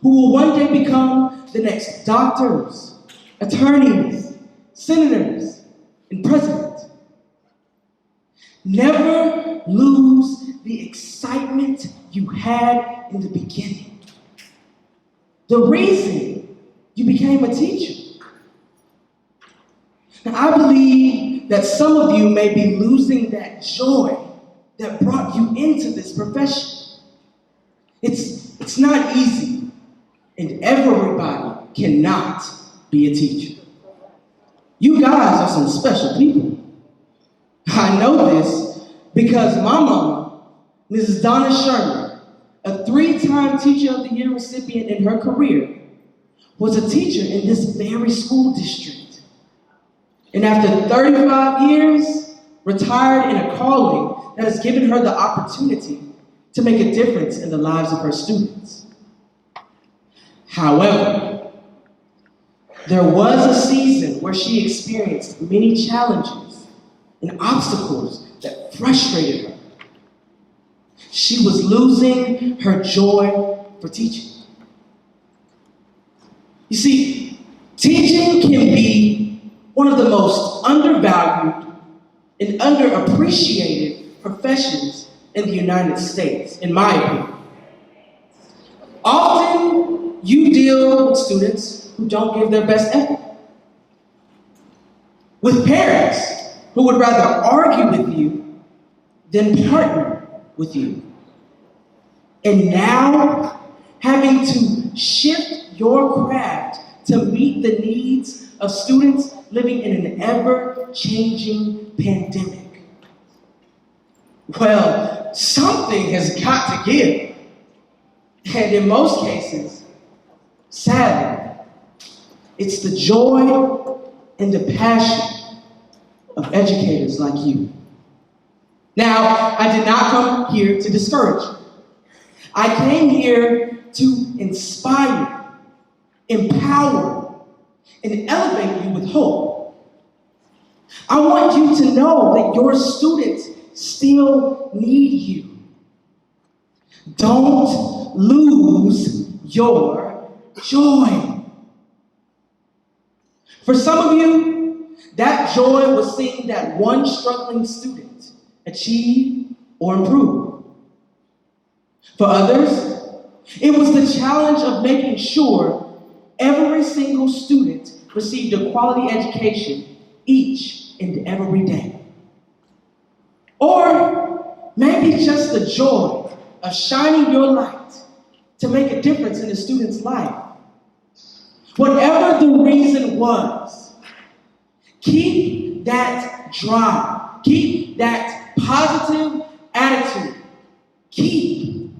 [SPEAKER 21] who will one day become the next doctors, attorneys, senators, and presidents. Never lose the excitement you had in the beginning. The reason you became a teacher. Now, I believe that some of you may be losing that joy that brought you into this profession. It's not easy, and everybody cannot be a teacher. You guys are some special people. I know this because my mama, Mrs. Donna Sherman, a 3-time Teacher of the Year recipient in her career, was a teacher in this very school district. And after 35 years, retired in a calling that has given her the opportunity to make a difference in the lives of her students. However, there was a season where she experienced many challenges and obstacles that frustrated her. She was losing her joy for teaching. You see, teaching can be one of the most undervalued and underappreciated professions in the United States, in my opinion. Often, you deal with students who don't give their best effort. With parents who would rather argue with you than partner with you. And now, having to shift your craft to meet the needs of students living in an ever-changing pandemic. Well, something has got to give. And in most cases, sadly, it's the joy and the passion of educators like you. Now, I did not come here to discourage you. I came here to inspire, empower, and elevate you with hope. I want you to know that your students still need you. Don't lose your joy. For some of you, that joy was seeing that one struggling student achieve or improve. For others, it was the challenge of making sure every single student received a quality education each and every day. Or maybe just the joy of shining your light to make a difference in the student's life. Whatever the reason was, keep that drive, keep that positive attitude, keep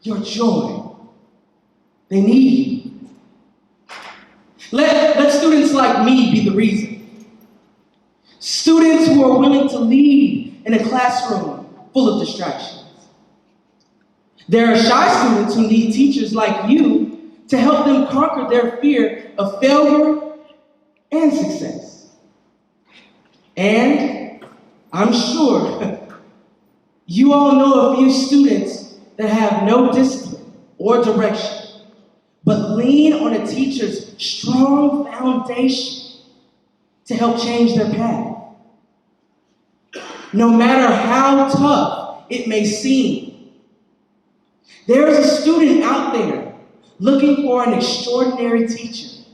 [SPEAKER 21] your joy. They need you. Let students like me be the reason. Students who are willing to lead in a classroom full of distractions. There are shy students who need teachers like you to help them conquer their fear of failure and success. And I'm sure you all know a few students that have no discipline or direction, but lean on a teacher's strong foundation to help change their path. No matter how tough it may seem, there is a student out there looking for an extraordinary teacher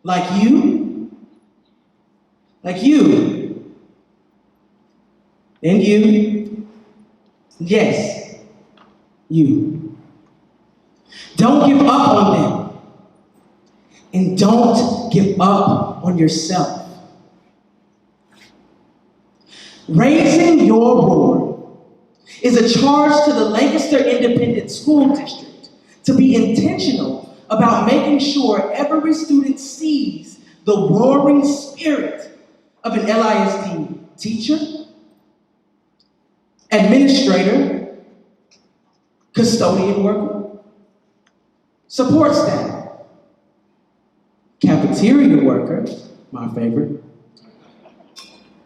[SPEAKER 21] like you, and you, yes, you. Don't give up on them, and don't give up on yourself. Raising your roar is a charge to the Lancaster Independent School District to be intentional about making sure every student sees the roaring spirit of an LISD teacher, administrator, custodian worker, support staff, cafeteria worker, my favorite,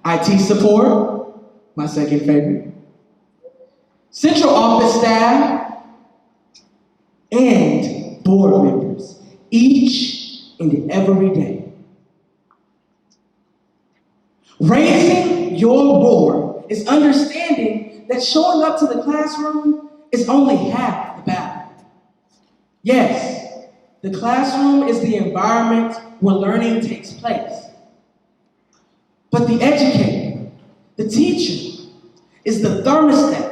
[SPEAKER 21] IT support, my second favorite, central office staff, and board members, each and every day. Raising your roar is understanding that showing up to the classroom is only half the battle. Yes, the classroom is the environment where learning takes place. But the educator, the teacher, is the thermostat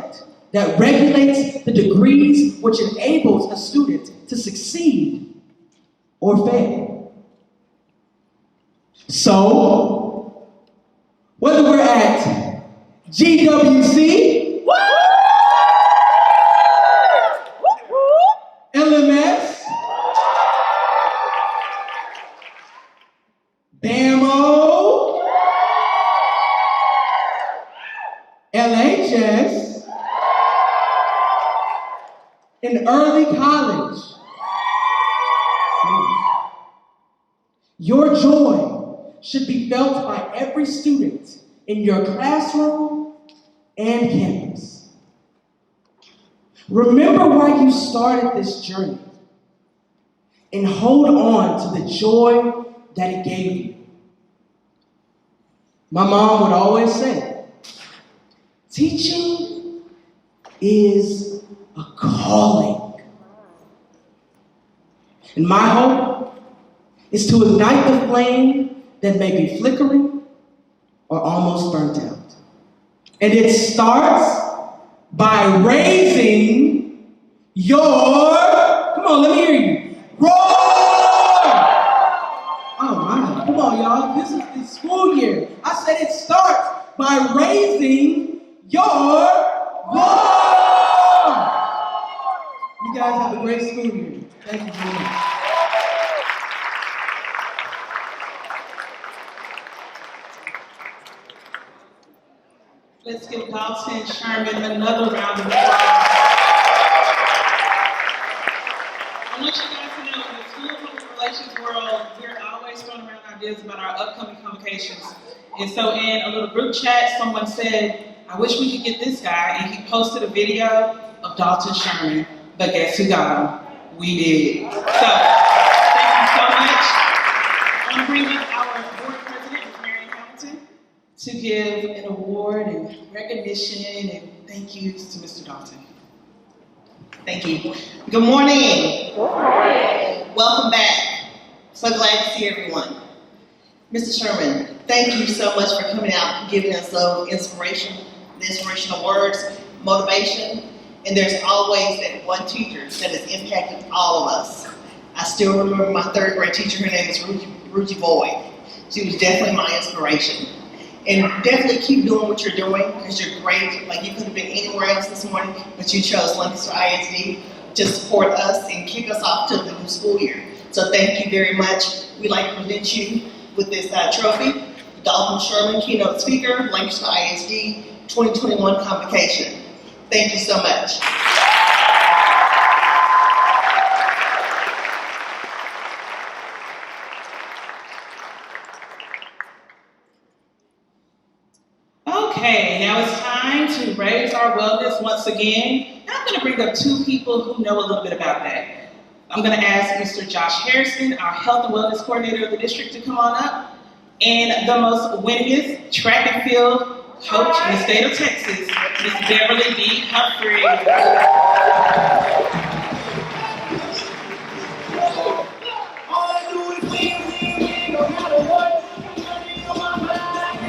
[SPEAKER 21] that regulates the degrees which enables a student to succeed or fail. So, whether we're at GWC, LMS, BAMO, LHS, in early college, your joy should be felt by every student in your classroom and campus. Remember why you started this journey and hold on to the joy that it gave you. My mom would always say, teaching is a calling. And my hope is to ignite the flame that may be flickering or almost burnt out. And it starts by raising your, come on, let me hear you, roar! Oh my, come on y'all, this is the school year. I said it starts by raising your roar! You guys have a great school year. Thank you very much.
[SPEAKER 1] Let's give Dalton Sherman another round of applause. I want you guys to know, in the school and public relations world, we're always throwing around ideas about our upcoming convocations. And so in a little group chat, someone said, I wish we could get this guy, and he posted a video of Dalton Sherman, but guess who got him? We did. So, thank you so much. I want to bring up our board president, Mary Hamilton, to give an award and recognition and thank yous to Mr. Dalton.
[SPEAKER 6] Thank you. Good morning. Good morning. Welcome back. So glad to see everyone. Mr. Sherman, thank you so much for coming out and giving us the inspirational words, motivation, and there's always that one teacher that has impacted all of us. I still remember my third grade teacher, her name was Ruji Boyd. She was definitely my inspiration. And definitely keep doing what you're doing because you're great. Like you could have been anywhere else this morning, but you chose Lancaster ISD to support us and kick us off to the new school year. So thank you very much. We'd like to present you with this trophy, Dalton Sherman, Keynote Speaker, Lancaster ISD 2021 Convocation. Thank you so much.
[SPEAKER 1] Okay, now it's time to raise our wellness once again. And I'm going to bring up two people who know a little bit about that. I'm going to ask Mr. Josh Harrison, our Health and Wellness Coordinator of the district, to come on up. And the most winningest track and field coach in the state of Texas, Ms. Beverly D. Humphrey.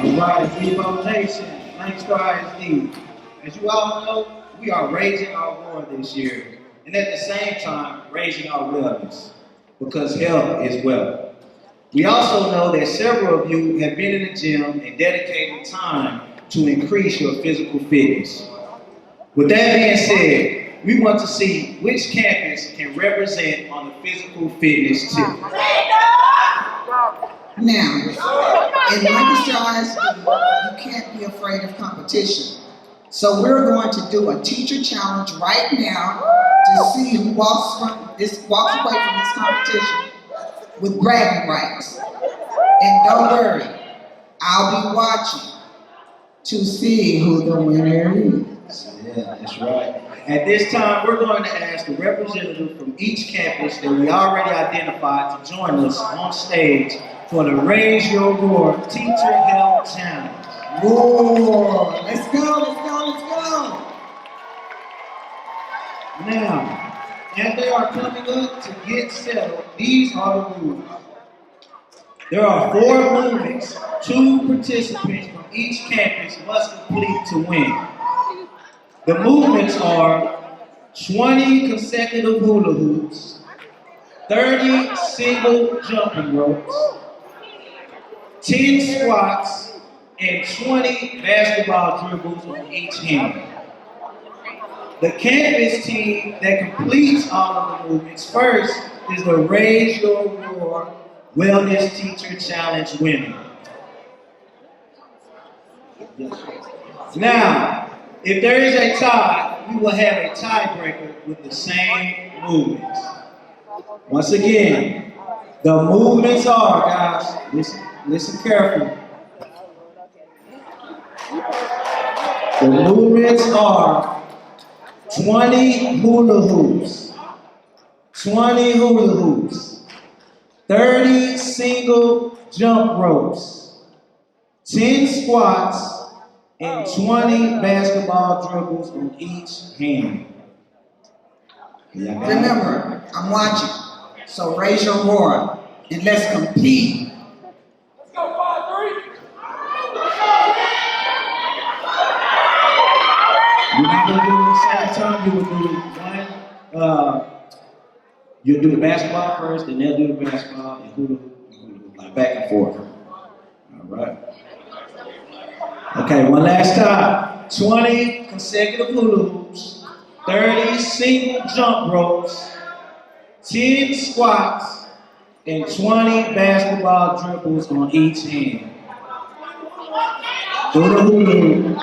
[SPEAKER 2] All right, Evo Nation, Lancaster ISD. As you all know, we are raising our roar this year, and at the same time, raising our wellness, because health is wealth. We also know that several of you have been in the gym and dedicated time to increase your physical fitness. With that being said, we want to see which campus can represent on the physical fitness tip.
[SPEAKER 4] Now, in Lancaster ISD, you can't be afraid of competition. So we're going to do a teacher challenge right now to see who walks away from this competition with bragging rights. And don't worry, I'll be watching to see who the winner is.
[SPEAKER 2] Yeah, that's right. At this time, we're going to ask a representative from each campus that we already identified to join us on stage for the Raise Your Roar Teacher Health Challenge.
[SPEAKER 4] Roar! Let's go, let's go, let's go!
[SPEAKER 2] Now, as they are coming up to get settled, these are the rules. There are 4 movements 2 participants from each campus must complete to win. The movements are 20 consecutive hula hoops, 30 single jumping ropes, 10 squats, and 20 basketball dribbles on each hand. The campus team that completes all of the movements first is the Raise Your Roar Wellness Teacher Challenge winner. Now, if there is a tie, we will have a tiebreaker with the same movements. Once again, the movements are, guys, listen carefully. The movements are 20 hula hoops, 20 hula hoops, 30 single jump ropes, 10 squats, and 20 basketball dribbles on each hand.
[SPEAKER 4] Remember, I'm watching, so raise your roar and let's compete.
[SPEAKER 8] Let's go, 5-3.
[SPEAKER 2] You're not going to do it at the same time. You will do one, you'll do the basketball first, then they'll do the basketball, and hula hoop, like back and forth. All right. Okay, one last time. 20 consecutive hula hoops, 30 single jump ropes, 10 squats, and 20 basketball dribbles on each hand. Do the hula hoop.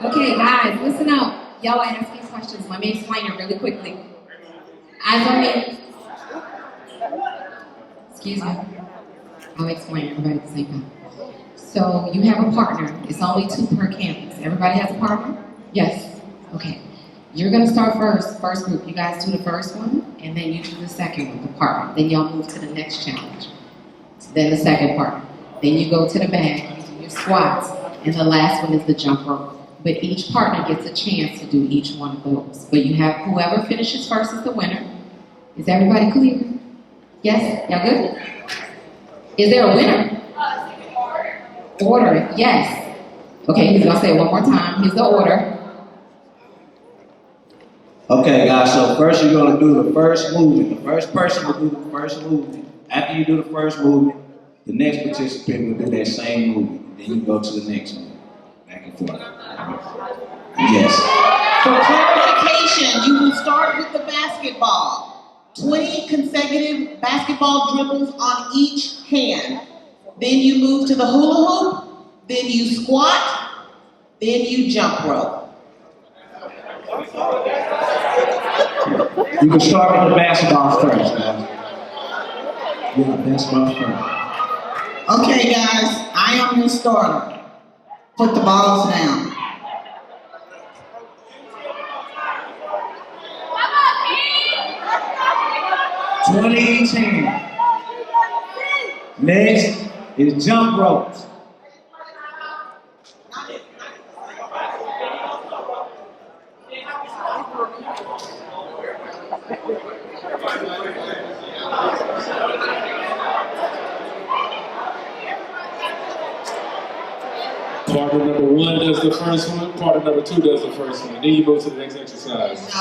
[SPEAKER 22] Okay, guys, listen up. Y'all are asking questions. Let me explain it really quickly. Eyes on me. Excuse me. I'll explain everybody at the same time. So you have a partner. It's only 2 per campus. Everybody has a partner? Yes. Okay. You're going to start first group. You guys do the first one, and then you do the second one, the partner. Then y'all move to the next challenge. Then the second partner. Then you go to the back, you do your squats, and the last one is the jump rope. But each partner gets a chance to do each one of those. But you have whoever finishes first is the winner. Is everybody clear? Yes? Y'all good? Is there a winner? Order, yes. Okay, he's gonna say it one more time. Here's the order.
[SPEAKER 2] Okay, guys, so first you're gonna do the first movement. The first person will do the first movement. After you do the first movement, the next participant will do that same movement. Then you go to the next one. Back and forth. Yes.
[SPEAKER 4] For clarification, you will start with the basketball. 20 consecutive basketball dribbles on each hand. Then you move to the hula hoop. Then you squat. Then you jump rope.
[SPEAKER 2] You can start with the basketball first, guys. Yeah, basketball first.
[SPEAKER 4] Okay, guys, I am your starter. Put the balls down.
[SPEAKER 2] each hand. Next is jump ropes.
[SPEAKER 8] Partner number 1 does the first one, partner number 2 does the first one. Then you move to the next exercise.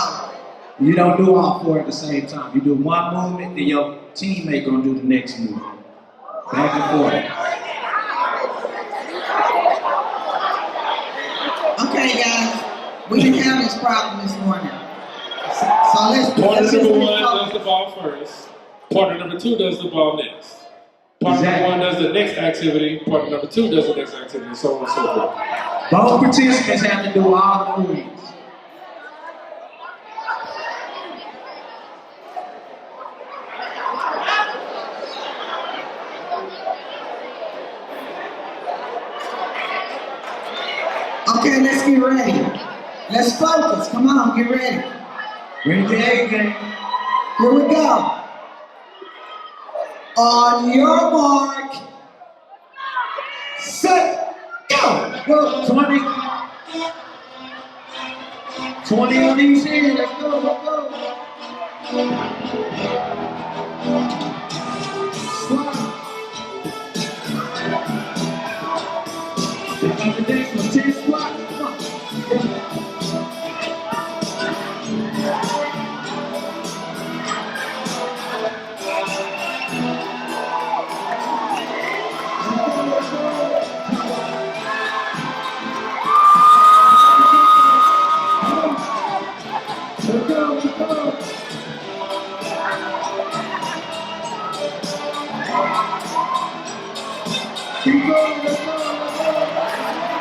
[SPEAKER 2] You don't do all 4 at the same time. You do one movement, then your teammate gonna do the next movement. Back and forth.
[SPEAKER 4] We didn't have this problem this morning. So let's
[SPEAKER 8] Partner
[SPEAKER 4] just
[SPEAKER 8] number
[SPEAKER 4] be
[SPEAKER 8] one does
[SPEAKER 4] focused.
[SPEAKER 8] the ball first. Partner number two does the ball next. Partner number one does the next activity. Partner number two does the next activity, so on and so forth.
[SPEAKER 2] Both participants have to do all the moves.
[SPEAKER 4] Okay, let's get ready. Let's focus. Come on, get ready.
[SPEAKER 2] Bring the A game.
[SPEAKER 4] Here we go. On your mark, set, go.
[SPEAKER 2] Go. 20. 20 on each end. Let's go, let's go. Squat. The next one, 10 squat. Come on. Keep going, let's go, let's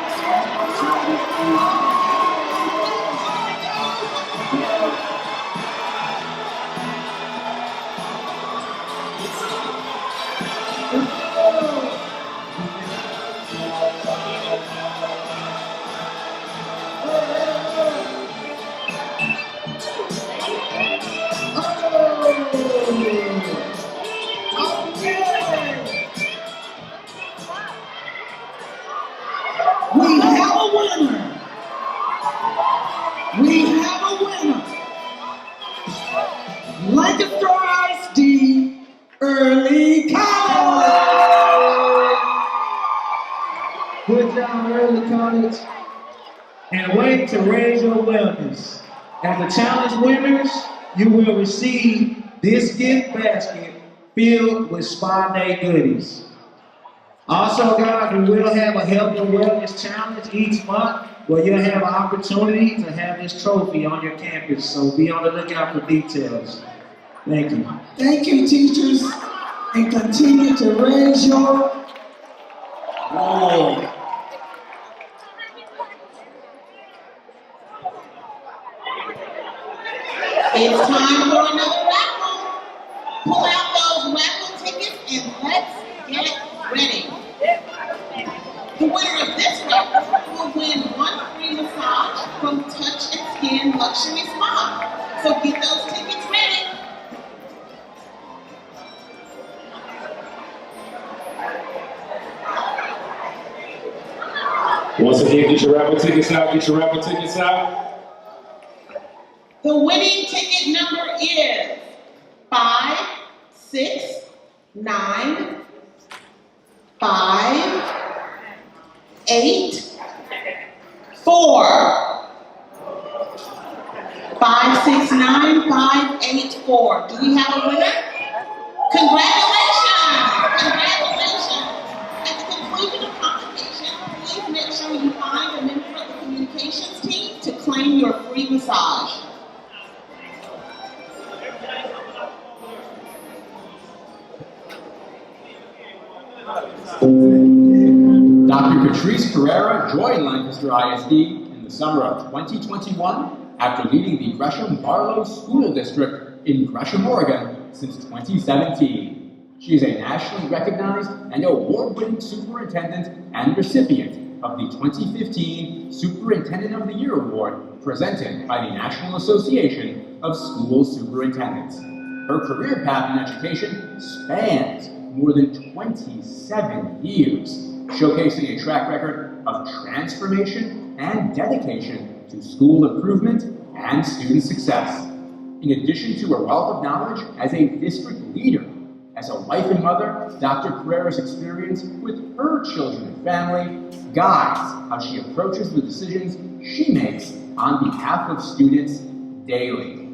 [SPEAKER 4] We have a winner. We have a winner. Lancaster ISD Early College.
[SPEAKER 2] Good job, Early College. And a way to raise your wellness. As the challenge winners, you will receive this gift basket filled with spa day goodies. Also, guys, we will have a health and wellness challenge each month where you'll have an opportunity to have this trophy on your campus. So be on the lookout for details. Thank you.
[SPEAKER 4] Thank you, teachers, and continue to raise your
[SPEAKER 2] Oh.
[SPEAKER 6] It's time for another raffle. Pull out those raffle tickets and let's get ready. The winner of this raffle will win one free massage from Touch and Skin Luxury Spa. So get those tickets ready.
[SPEAKER 8] Once again, get your raffle tickets out, get your raffle tickets out.
[SPEAKER 6] The winning ticket number is 5, 6, 9, 5, 8, 4. 5, 6, 9, 5, 8, 4. Do we have a winner? Congratulations! Congratulations! At the conclusion of convocation, please make sure you find a member of the communications team to claim your free massage.
[SPEAKER 3] Dr. Patrice Pereira joined Lancaster ISD in the summer of 2021 after leading the Gresham Barlow School District in Gresham, Oregon since 2017. She is a nationally recognized and award-winning superintendent and recipient of the 2015 Superintendent of the Year Award presented by the National Association of School Superintendents. Her career path in education spans more than 27 years, showcasing a track record of transformation and dedication to school improvement and student success. In addition to her wealth of knowledge as a district leader, as a wife and mother, Dr. Pereira's experience with her children and family guides how she approaches the decisions she makes on behalf of students daily.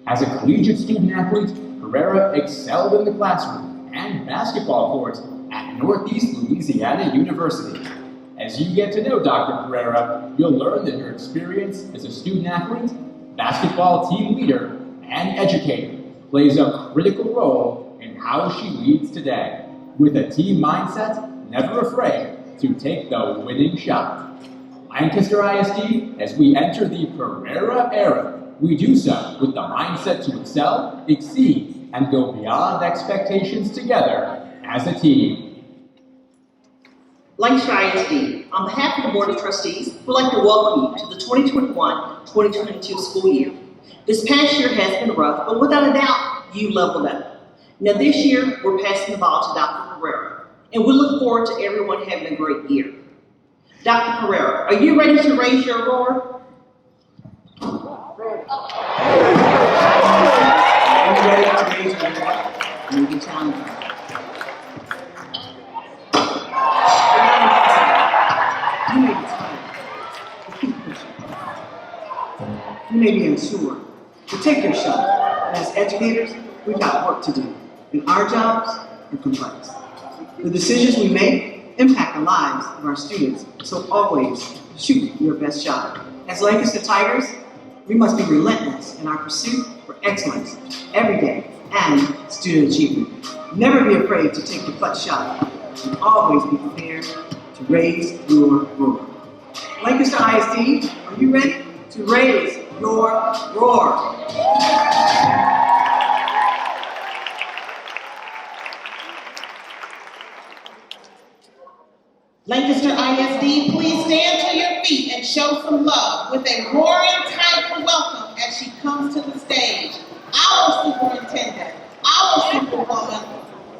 [SPEAKER 3] As a collegiate student athlete, Pereira excelled in the classroom and basketball courts at Northeast Louisiana University. As you get to know Dr. Pereira, you'll learn that her experience as a student athlete, basketball team leader, and educator plays a critical role in how she leads today. With a team mindset, never afraid to take the winning shot. Lancaster ISD, as we enter the Pereira era, we do so with the mindset to excel, exceed, and go beyond expectations together as a team.
[SPEAKER 6] Lancaster ISD, on behalf of the Board of Trustees, we'd like to welcome you to the 2021-2022 school year. This past year has been rough, but without a doubt, you leveled up. Now this year, we're passing the ball to Dr. Pereira, and we look forward to everyone having a great year. Dr. Pereira, are you ready to raise your roar?
[SPEAKER 2] Are you ready to raise your roar? You can challenge me. You may be tired, but keep pushing. You may be unsure, but take your shot. As educators, we've got work to do, and our jobs are complex. The decisions we make impact the lives of our students, so always shoot your best shot. As Lancaster Tigers, we must be relentless in our pursuit for excellence every day and student achievement. Never be afraid to take the clutch shot, and always be prepared to raise your roar. Lancaster ISD, are you ready to raise your roar?
[SPEAKER 6] Lancaster ISD, please stand to your feet and show some love with a roaring Tiger welcome as she comes to the stage. Our superintendent, our superwoman,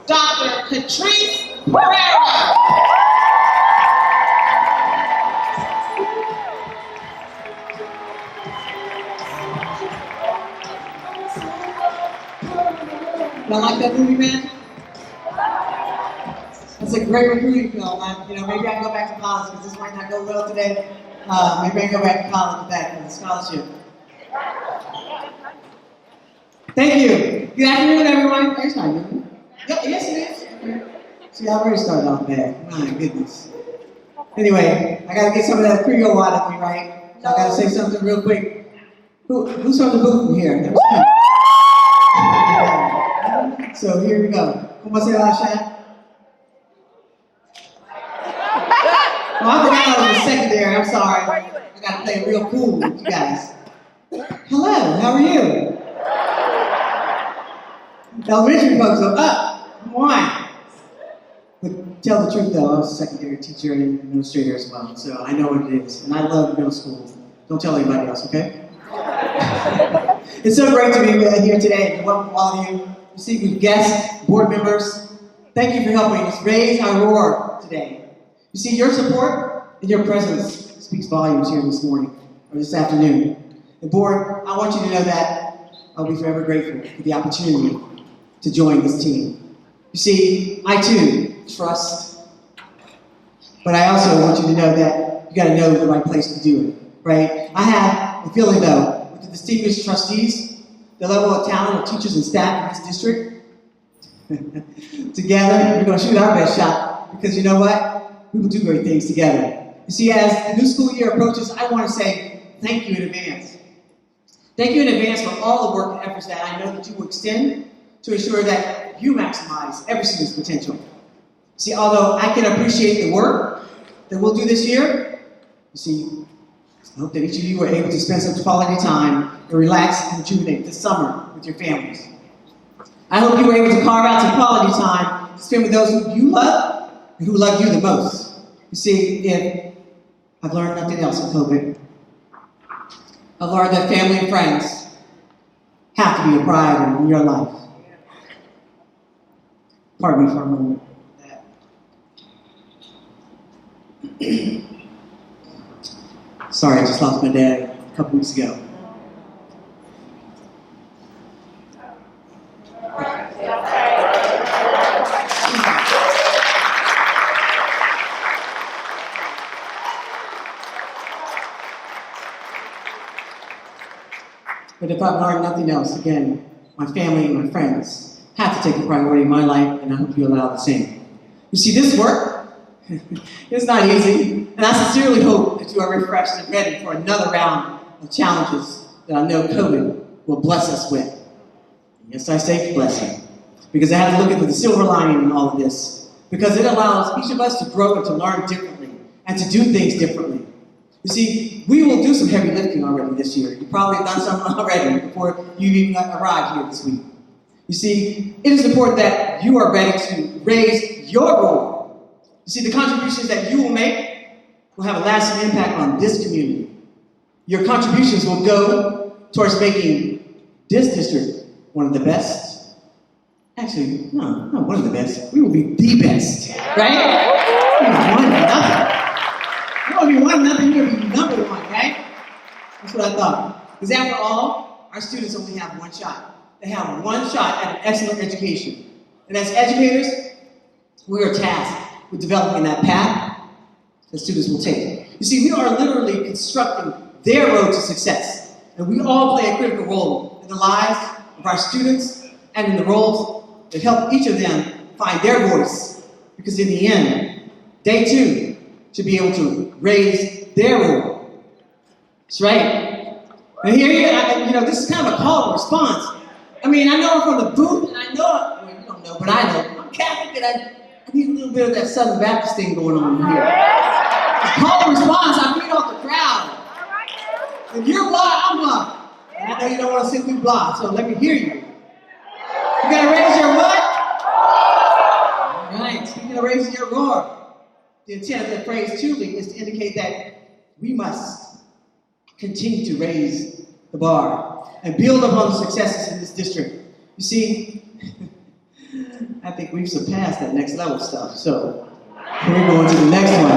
[SPEAKER 6] Dr. Catrice Pereira.
[SPEAKER 7] Y'all like that movie, man? That's a great recruiting film. Maybe I can go back to college because this might not go well today. Maybe I can go back to college with that for the scholarship. Thank you. Good afternoon, everyone. It's not good. Yep, yes, it is. Okay. See, I already started off bad. My goodness. Anyway, I got to get some of that Creole out of me, right? So I got to say something real quick. Who's from the booth from here? Never seen it. So here we go. ¿Cómo se va, Shan? Oh, I forgot I was in secondary. I'm sorry. I got to play it real cool with you guys. Hello, how are you? Elementary folks are up. Come on. But tell the truth though, I was a secondary teacher and administrator as well, so I know what it is. And I love middle school. Don't tell anybody else, okay? It's so great to be here today and welcome all of you. Receiving guests, board members. Thank you for helping us raise our roar today. You see, your support and your presence speaks volumes here this morning, or this afternoon. The board, I want you to know that I'll be forever grateful for the opportunity to join this team. You see, I too trust, but I also want you to know that you gotta know the right place to do it, right? I have a feeling though, with the distinguished trustees, the level of talent of teachers and staff in this district, together, we're gonna shoot our best shot, because you know what? We will do great things together. You see, as the new school year approaches, I want to say thank you in advance. Thank you in advance for all the work and efforts that I know that you will extend to ensure that you maximize every student's potential. See, although I can appreciate the work that we'll do this year, you see, I hope that each of you are able to spend some quality time and relax and rejuvenate this summer with your families. I hope you were able to carve out some quality time to spend with those who you love and who love you the most. You see, if I've learned nothing else in COVID, I've learned that family and friends have to be a priority in your life. Pardon me for a moment. Sorry, I just lost my dad a couple weeks ago. But if I've learned nothing else, again, my family and my friends have to take a priority in my life, and I hope you allow the same. You see, this work It's not easy, and I sincerely hope that you are refreshed and ready for another round of challenges that I know COVID will bless us with. Yes, I say blessing, because I have to look at the silver lining in all of this, because it allows each of us to grow and to learn differently and to do things differently. You see, we will do some heavy lifting already this year. You've probably done some already before you even arrived here this week. You see, it is important that you are ready to raise your roar. You see, the contributions that you will make will have a lasting impact on this community. Your contributions will go towards making this district one of the best. Actually, no, not one of the best. We will be the best, right? We will be one or nothing. You won't be one or nothing, you'll be number one, right? That's what I thought. Because after all, our students only have one shot. They have one shot at an excellent education. And as educators, we are tasked with developing that path that students will take. You see, we are literally constructing their road to success. And we all play a critical role in the lives of our students and in the roles that help each of them find their voice. Because in the end, they too should be able to raise their roar. That's right. And here you know, this is kind of a call and response. I mean, I know I'm from the booth, and I know, well, you don't know, but I know. I'm Catholic, and I need a little bit of that Southern Baptist thing going on here. Call and response, I feed off the crowd. If you're blind, I'm blind. And I know you don't want to sit through blind, so let me hear you. You gotta raise your what? All right, speaking of raising your roar, the intent of the phrase truly is to indicate that we must continue to raise the bar and build upon the successes in this district. You see, I think we've surpassed that next level stuff, so we're going to the next one.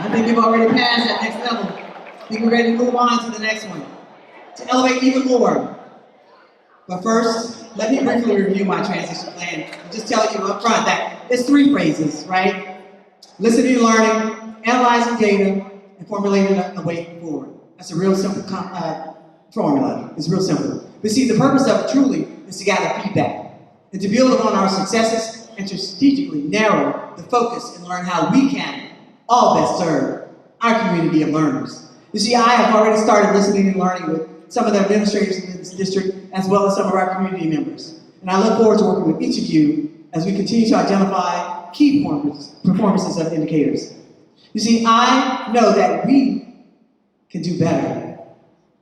[SPEAKER 7] I think you've already passed that next level. I think we're ready to move on to the next one, to elevate even more. But first, let me briefly review my transition plan and just tell you up front that it's 3 phrases, right? Listening and learning, analyzing data, and formulating a way forward. That's a real simple formula. It's real simple. But see, the purpose of it truly is to gather feedback and to build upon our successes and to strategically narrow the focus and learn how we can all best serve our community of learners. You see, I have already started listening and learning with some of the administrators in this district as well as some of our community members. And I look forward to working with each of you as we continue to identify key performances of indicators. You see, I know that we can do better,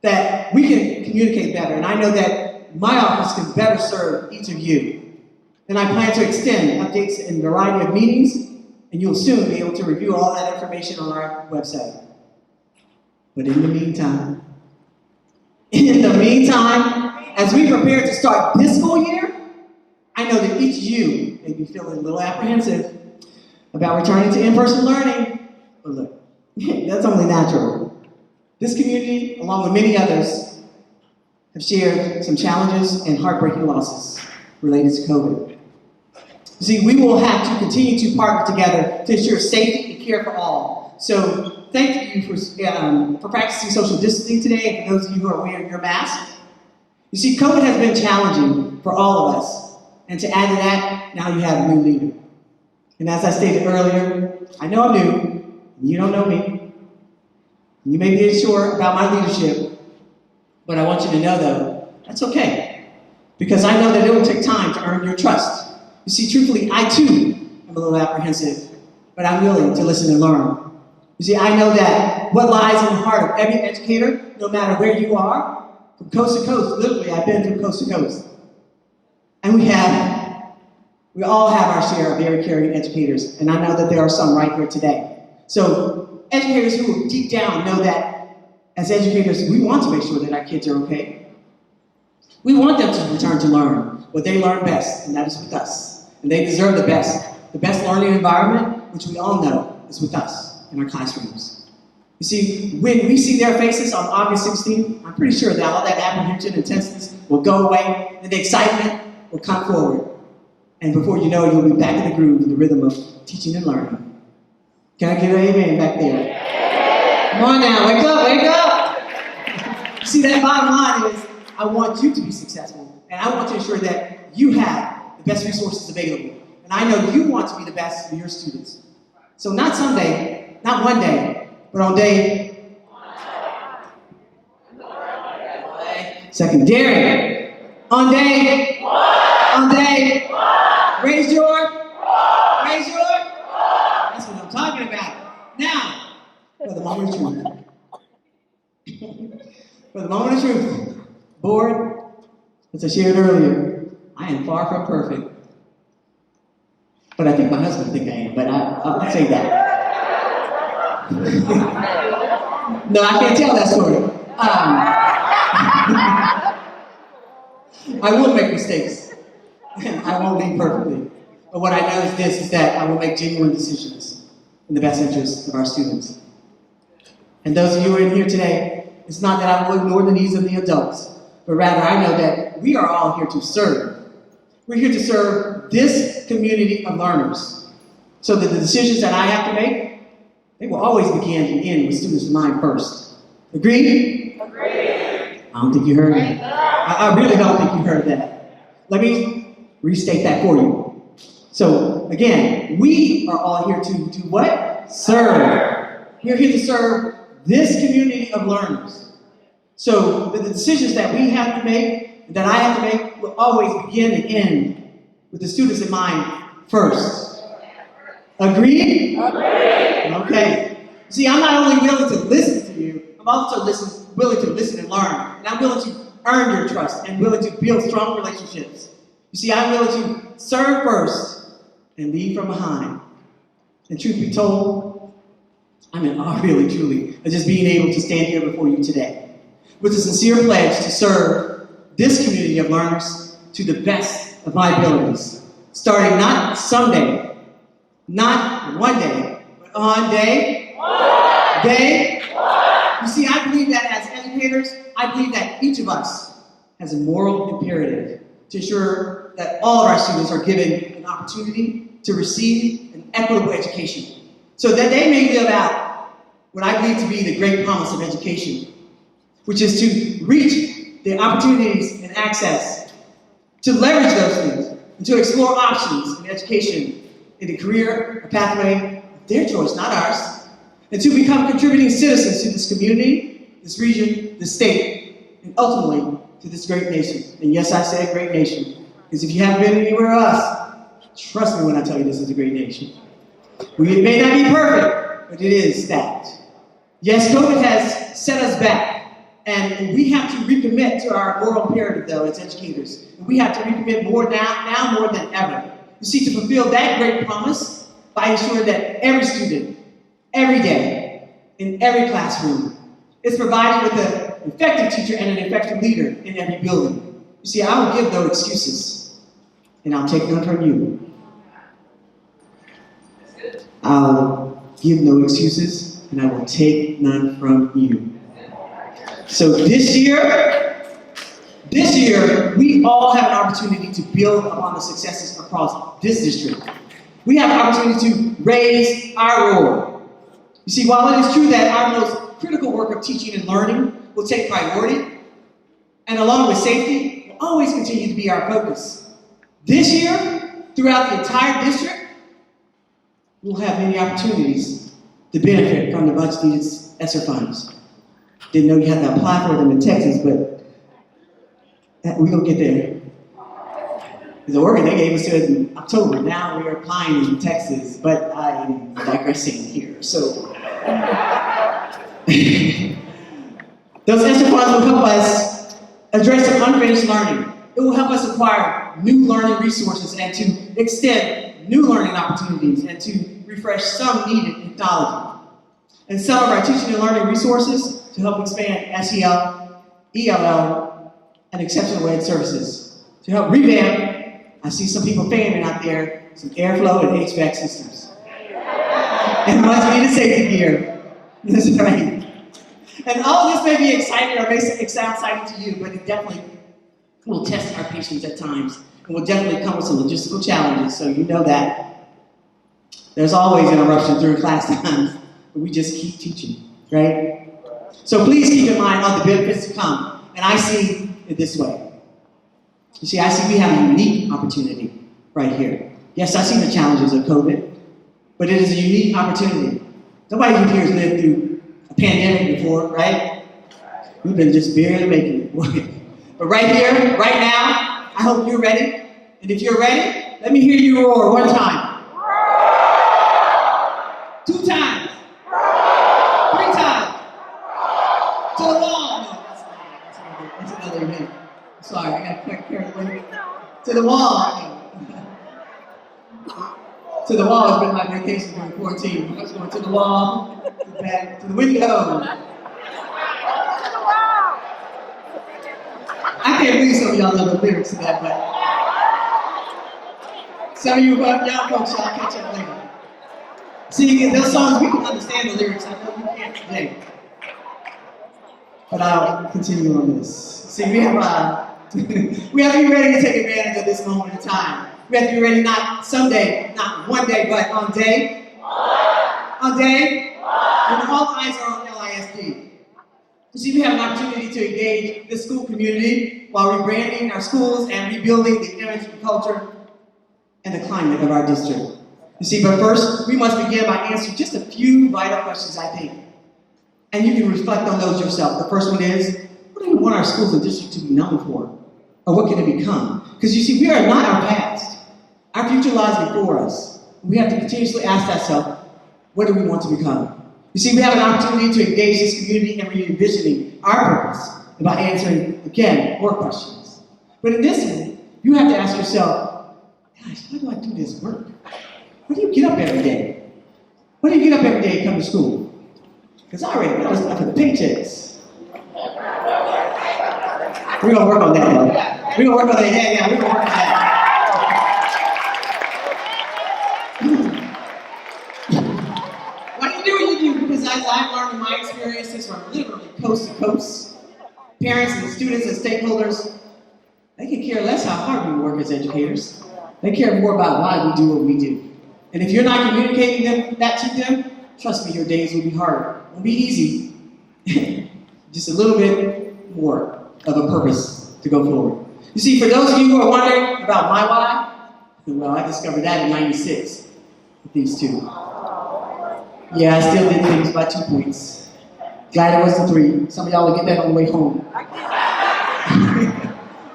[SPEAKER 7] that we can communicate better, and I know that my office can better serve each of you. And I plan to extend updates in a variety of meetings, and you'll soon be able to review all that information on our website. But in the meantime, as we prepare to start this school year, I know that each of you may be feeling a little apprehensive about returning to in-person learning. But look, that's only natural. This community, along with many others, have shared some challenges and heartbreaking losses related to COVID. You see, we will have to continue to partner together to ensure safety and care for all. So thank you for practicing social distancing today, and for those of you who are wearing your mask. You see, COVID has been challenging for all of us. And to add to that, now you have a new leader. And as I stated earlier, I know I'm new. You don't know me. You may be unsure about my leadership, but I want you to know, though, that's okay. Because I know that it will take time to earn your trust. You see, truthfully, I too am a little apprehensive, but I'm willing to listen and learn. You see, I know that what lies in the heart of every educator, no matter where you are, from coast to coast, literally, I've been from coast to coast. And we all have our share of very caring educators, and I know that there are some right here today. So educators who deep down know that as educators, we want to make sure that our kids are okay. We want them to return to learn what they learn best, and that is with us. And they deserve the best learning environment, which we all know is with us in our classrooms. You see, when we see their faces on August 16th, I'm pretty sure that all that apprehension and tenseness will go away, and the excitement will come forward. And before you know it, you'll be back in the groove in the rhythm of teaching and learning. Can I get an amen back there? Come on now, wake up, wake up! See, that bottom line is, I want you to be successful, and I want to ensure that you have the best resources available. And I know you want to be the best for your students. So not someday, not one day, but on day secondary. On day raise your. That's what I'm talking about. Now, for the moment of truth. For the moment of truth. Board, as I shared earlier, I am far from perfect. But I think my husband thinks I am, but I'll say that. No, I can't tell that story. I will make mistakes. I won't lead perfectly. But what I know is this, is that I will make genuine decisions in the best interest of our students. And those of you who are in here today, it's not that I will ignore the needs of the adults, but rather I know that we are all here to serve. We're here to serve this community of learners. So that the decisions that I have to make, they will always begin and end with students in mind first. Agreed? Agreed. I don't think you heard me. I really don't think you heard that. Let me restate that for you. So again, we are all here to do what? Serve. We're here to serve this community of learners. So the decisions that we have to make, that I have to make, will always begin and end with the students in mind first. Agreed? Agreed. Okay. See, I'm not only willing to listen to you, I'm also willing to listen and learn. And I'm willing to earn your trust and willing to build strong relationships. You see, I'm willing to serve first and lead from behind. And truth be told, I'm in awe, really, truly, of just being able to stand here before you today with a sincere pledge to serve this community of learners to the best of my abilities, starting not someday, not one day, but on day. You see, I believe that as educators, I believe that each of us has a moral imperative to ensure that all of our students are given an opportunity to receive an equitable education so that they may live out what I believe to be the great promise of education, which is to reach the opportunities and access, to leverage those things, and to explore options in education in a career, a pathway of their choice, not ours, and to become contributing citizens to this community, this region, this state, and ultimately to this great nation. And yes, I said great nation, because if you haven't been anywhere else, trust me when I tell you this is a great nation. We may not be perfect, but it is that. Yes, COVID has set us back, and we have to recommit to our moral imperative, though, as educators. And we have to recommit more now more than ever. You see, to fulfill that great promise by ensuring that every student, every day, in every classroom, is provided with an effective teacher and an effective leader in every building. You see, I will give no excuses, and I'll take none from you. I'll give no excuses, and I will take none from you. So this year, we all have an opportunity to build upon the successes across this district. We have an opportunity to raise our roar. You see, while it is true that our most critical work of teaching and learning will take priority, and along with safety, will always continue to be our focus. This year, throughout the entire district, we'll have many opportunities to benefit from the much needed ESSER funds. Didn't know you had to apply for them in Texas, but we're going to get there. Because Oregon, they gave us to it in October. Now we are applying in Texas, but I am digressing here. So, those ESSER funds will help us address some unfinished learning. It will help us acquire new learning resources and to extend new learning opportunities and to refresh some needed technology. And some of our teaching and learning resources to help expand SEL, ELL, and exceptional ed services. To help revamp, I see some people fanning out there, some airflow and HVAC systems. And much needed safety gear. That's right. And all of this may be exciting or may sound exciting to you, but it definitely will test our patience at times. And will definitely come with some logistical challenges, so you know that. There's always interruptions during class times, but we just keep teaching, right? So please keep in mind all the benefits to come. And I see it this way. You see, I see we have a unique opportunity right here. Yes, I see the challenges of COVID, but it is a unique opportunity. Nobody here has lived through a pandemic before, right? We've been just barely making it. But right here, right now, I hope you're ready. And if you're ready, let me hear you roar one time. 2 times. 3 times. To the wall. No, that's another event. Sorry, I got to carry away. To the wall. To the wall has been my vacation during quarantine. I was going to the wall, to the back, to the window. I can't believe some of y'all know the lyrics to that, but some of you young folks, y'all catch up later. See, those songs, we can understand the lyrics. I know you can't today. But I'll continue on this. See, we have to be ready to take advantage of this moment in time. We have to be ready not someday, not one day, but on day. On day. When all eyes are on LISD. You see, we have an opportunity to engage the school community while rebranding our schools and rebuilding the image and culture and the climate of our district. You see, but first, we must begin by answering just a few vital questions, I think. And you can reflect on those yourself. The first one is, what do we want our schools and district to be known for? Or what can it become? Because you see, we are not our past. Our future lies before us. We have to continuously ask ourselves, what do we want to become? You see, we have an opportunity to engage this community in re-envisioning our purpose and by answering, again, more questions. But in this one, you have to ask yourself, gosh, why do I do this work? Why do you get up every day? Why do you get up every day and come to school? Because I already know stuff for the paychecks. We're going to work on that, though. We're going to work on that. Yeah, we're going to work on that. Because as I've learned in my experiences from literally coast to coast, parents and students and stakeholders, they can care less how hard we work as educators. They care more about why we do what we do. And if you're not communicating that to them, trust me, your days will be harder. It won't be easy. Just a little bit more of a purpose to go forward. You see, for those of you who are wondering about my why, well, I discovered that in '96 with these two. Yeah, I still did things by 2 points. Glad it wasn't 3. Some of y'all will get that on the way home.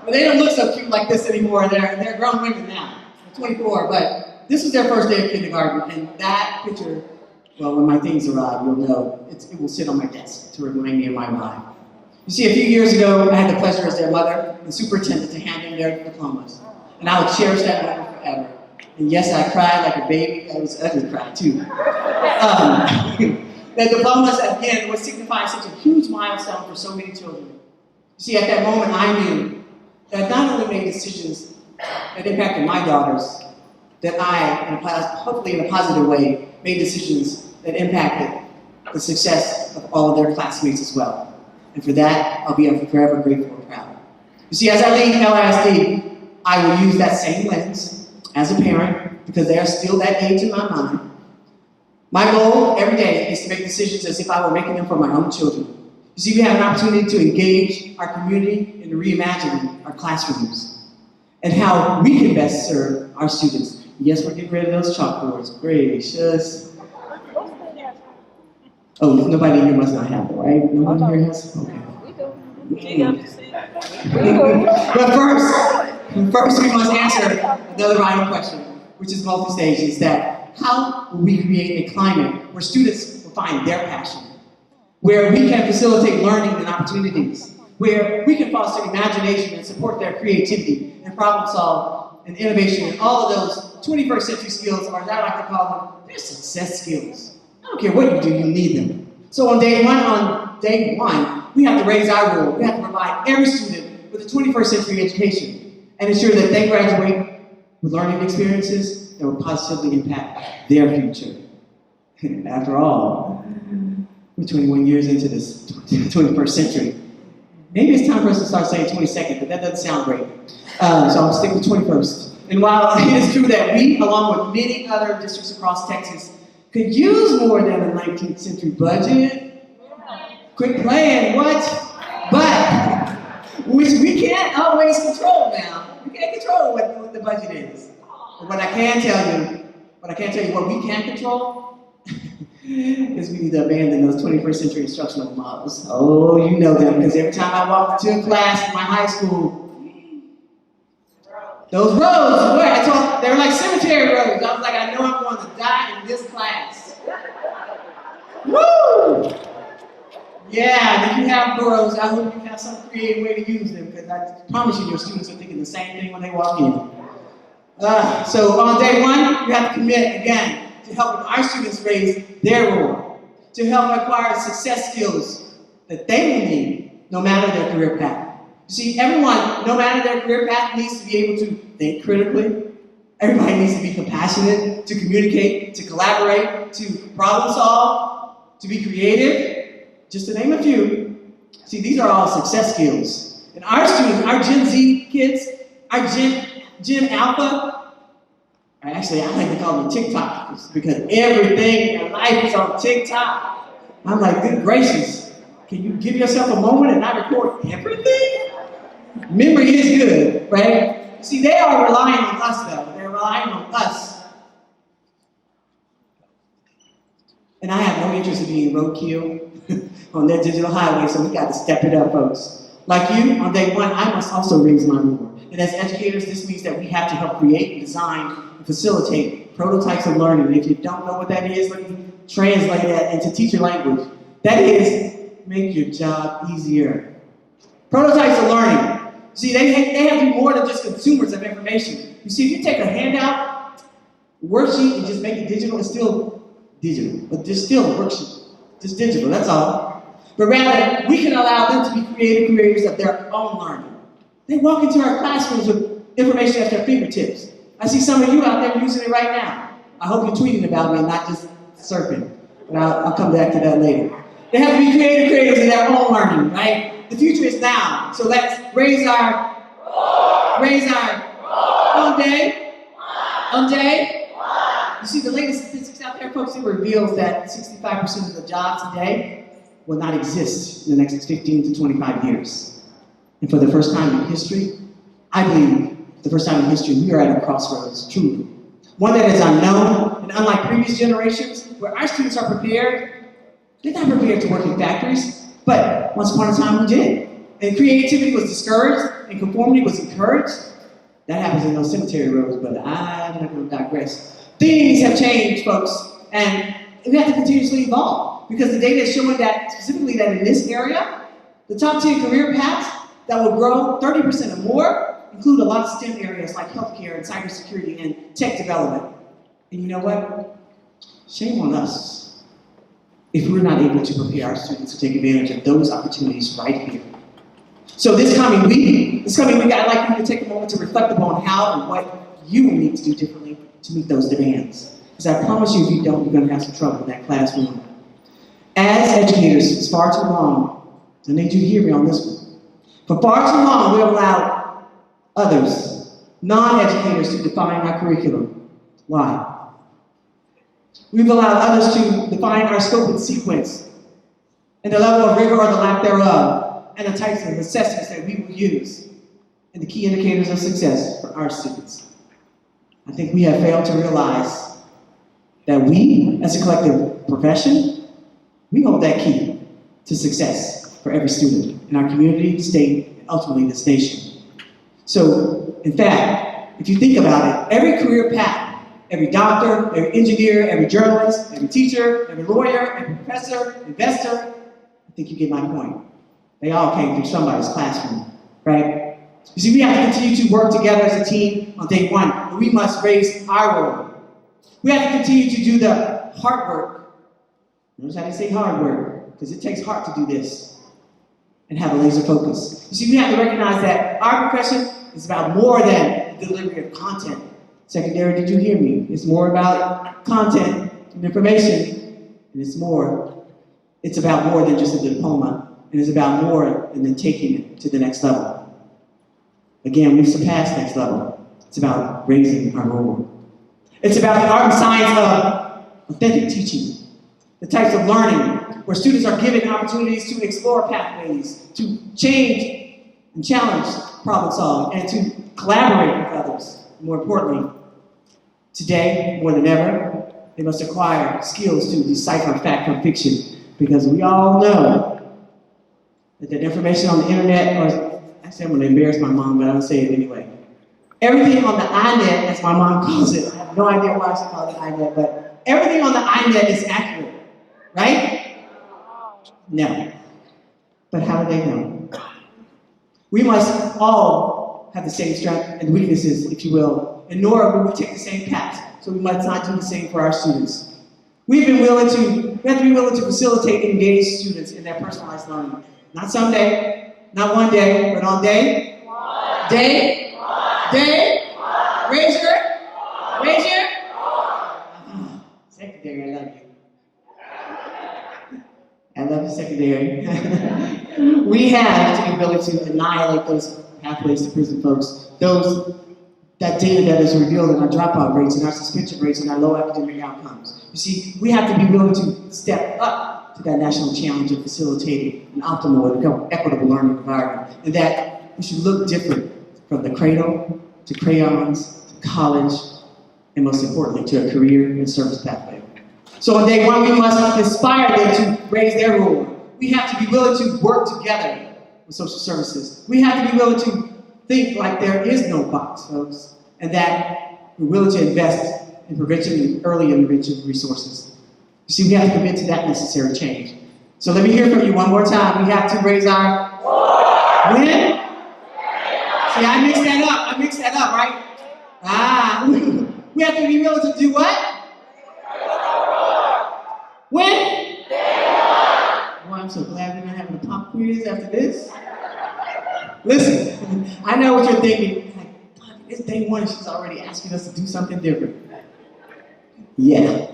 [SPEAKER 7] But they don't look so cute like this anymore. They're grown women now. They're 24, but this was their first day of kindergarten, and that picture, well, when my things arrive, you'll know, it will sit on my desk to remind me of my why. You see, a few years ago, I had the pleasure as their mother and superintendent to hand in their diplomas, and I will cherish that moment forever. And yes, I cried like a baby. I was ugly cry too. The diplomas, again, was signifying such a huge milestone for so many children. You see, at that moment, I knew that not only made decisions that impacted my daughters, that I, hopefully in a positive way, made decisions that impacted the success of all of their classmates as well. And for that, I'll be forever grateful and proud. You see, as I lead LISD, I will use that same lens as a parent, because they are still that age in my mind. My goal every day is to make decisions as if I were making them for my own children. You see, we have an opportunity to engage our community in reimagining our classrooms and how we can best serve our students. Yes, we're getting rid of those chalkboards. Gracious. Oh, nobody here must not have them, right? Nobody here has? Okay. But first we must answer another vital question, which is multi-stage, is that how will we create a climate where students will find their passion, where we can facilitate learning and opportunities, where we can foster imagination and support their creativity and problem solve and innovation and all of those 21st century skills, or as I like to call them, they're success skills. I don't care what you do, you need them. So on day one, we have to raise our role. We have to provide every student with a 21st century education and ensure that they graduate with learning experiences that will positively impact their future. After all, we're 21 years into this 21st century. Maybe it's time for us to start saying 22nd, but that doesn't sound great. So I'll stick with 21st. And while it is true that we, along with many other districts across Texas, could use more than a 19th century budget, quit playing, what? But, which we can't always control now. We can't control what the budget is. But what I can tell you what we can control is we need to abandon those 21st century instructional models. Oh, you know them, because every time I walked into a class in my high school, those roads, they were like cemetery roads. I was like, I know I'm going to die in this class. Woo! Yeah, and if you have burrows, I hope you have some creative way to use them, because I promise you your students are thinking the same thing when they walk in. So on day one, you have to commit again to helping our students raise their roar, to help acquire success skills that they will need no matter their career path. You see, everyone, no matter their career path, needs to be able to think critically. Everybody needs to be compassionate, to communicate, to collaborate, to problem solve, to be creative, just to name a few. See, these are all success skills. And our students, our Gen Z kids, our Gen Alpha, actually I like to call them TikTokers, because everything in their life is on TikTok. I'm like, good gracious, can you give yourself a moment and not record everything? Memory is good, right? See, they are relying on us, though. They're relying on us. And I have no interest in being roadkill on that digital highway, so we got to step it up, folks. Like you, on day one, I must also raise my roar. And as educators, this means that we have to help create and design and facilitate prototypes of learning. And if you don't know what that is, let me translate that into teacher language. That is, make your job easier. Prototypes of learning. See, they have to be more than just consumers of information. You see, if you take a handout, worksheet, and just make it digital, it's still digital. But there's still a worksheet. Just digital, that's all. But rather, we can allow them to be creative creators of their own learning. They walk into our classrooms with information at their fingertips. I see some of you out there using it right now. I hope you're tweeting about me and not just surfing. But I'll come back to that later. They have to be creative creators of their own learning, right? The future is now. So let's raise our on day. You see, the latest statistics out there, folks, it reveals that 65% of the jobs today will not exist in the next 15 to 25 years. And for the first time in history, I believe, the first time in history, we are at a crossroads, truly. One that is unknown, and unlike previous generations, where our students are prepared, they're not prepared to work in factories, but once upon a time we did. And creativity was discouraged, and conformity was encouraged. That happens in those cemetery roads, but I'm not going to digress. Things have changed, folks, and we have to continuously evolve, because the data is showing that, specifically that in this area, the top 10 career paths that will grow 30% or more include a lot of STEM areas like healthcare and cybersecurity and tech development. And you know what? Shame on us if we're not able to prepare our students to take advantage of those opportunities right here. So this coming week, I'd like you to take a moment to reflect upon how and what you will need to do differently to meet those demands. Because I promise you, if you don't, you're going to have some trouble in that classroom. As educators, it's far too long. I need you to hear me on this one. For far too long, we have allowed others, non-educators, to define our curriculum. Why? We've allowed others to define our scope and sequence, and the level of rigor or the lack thereof, and the types of assessments that we will use, and the key indicators of success for our students. I think we have failed to realize that we, as a collective profession, we hold that key to success for every student in our community, state, and ultimately this nation. So, in fact, if you think about it, every career path, every doctor, every engineer, every journalist, every teacher, every lawyer, every professor, investor, I think you get my point. They all came through somebody's classroom, right? You see, we have to continue to work together as a team on day one, and we must raise our role. We have to continue to do the hard work. Notice how they say hard work, because it takes heart to do this, and have a laser focus. You see, we have to recognize that our profession is about more than the delivery of content. Secondary, did you hear me? It's more about content and information, and it's about more than just a diploma, and it's about more than taking it to the next level. Again, we've surpassed next level. It's about raising our roar. It's about the art and science of authentic teaching, the types of learning where students are given opportunities to explore pathways, to change and challenge problem solving, and to collaborate with others. More importantly, Today, more than ever, they must acquire skills to decipher fact from fiction, because we all know that the information on the internet, or actually I'm going to embarrass my mom, but I'm going to say it anyway. Everything on the iNet, as my mom calls it, I have no idea why she calls it iNet, but everything on the iNet is accurate, right? No. But how do they know? We must all have the same strengths and weaknesses, if you will, and nor will we take the same path, so we must not do the same for our students. We have to be willing to facilitate and engage students in their personalized learning. Not someday, not one day, but on day? One. Day? One. Day? One. Raise your? Secondary, I love you. I love you, secondary. We have the ability to annihilate those pathways to prison, folks. That data that is revealed in our dropout rates and our suspension rates and our low academic outcomes. You see, we have to be willing to step up to that national challenge of facilitating an optimal and equitable learning environment, and that we should look different from the cradle to crayons to college, and most importantly, to a career and service pathway. So on day one, we must inspire them to raise their role. We have to be willing to work together with social services. We have to be willing to think like there is no box, folks, and that we're willing to invest in prevention and early intervention resources. You see, we have to commit to that necessary change. So let me hear from you one more time. We have to raise our when? See, I mixed that up, right? We have to be willing to do what? When? Well, I'm so glad we're not having a pop quiz after this. Listen, I know what you're thinking. Like, it's day one, she's already asking us to do something different. Yeah.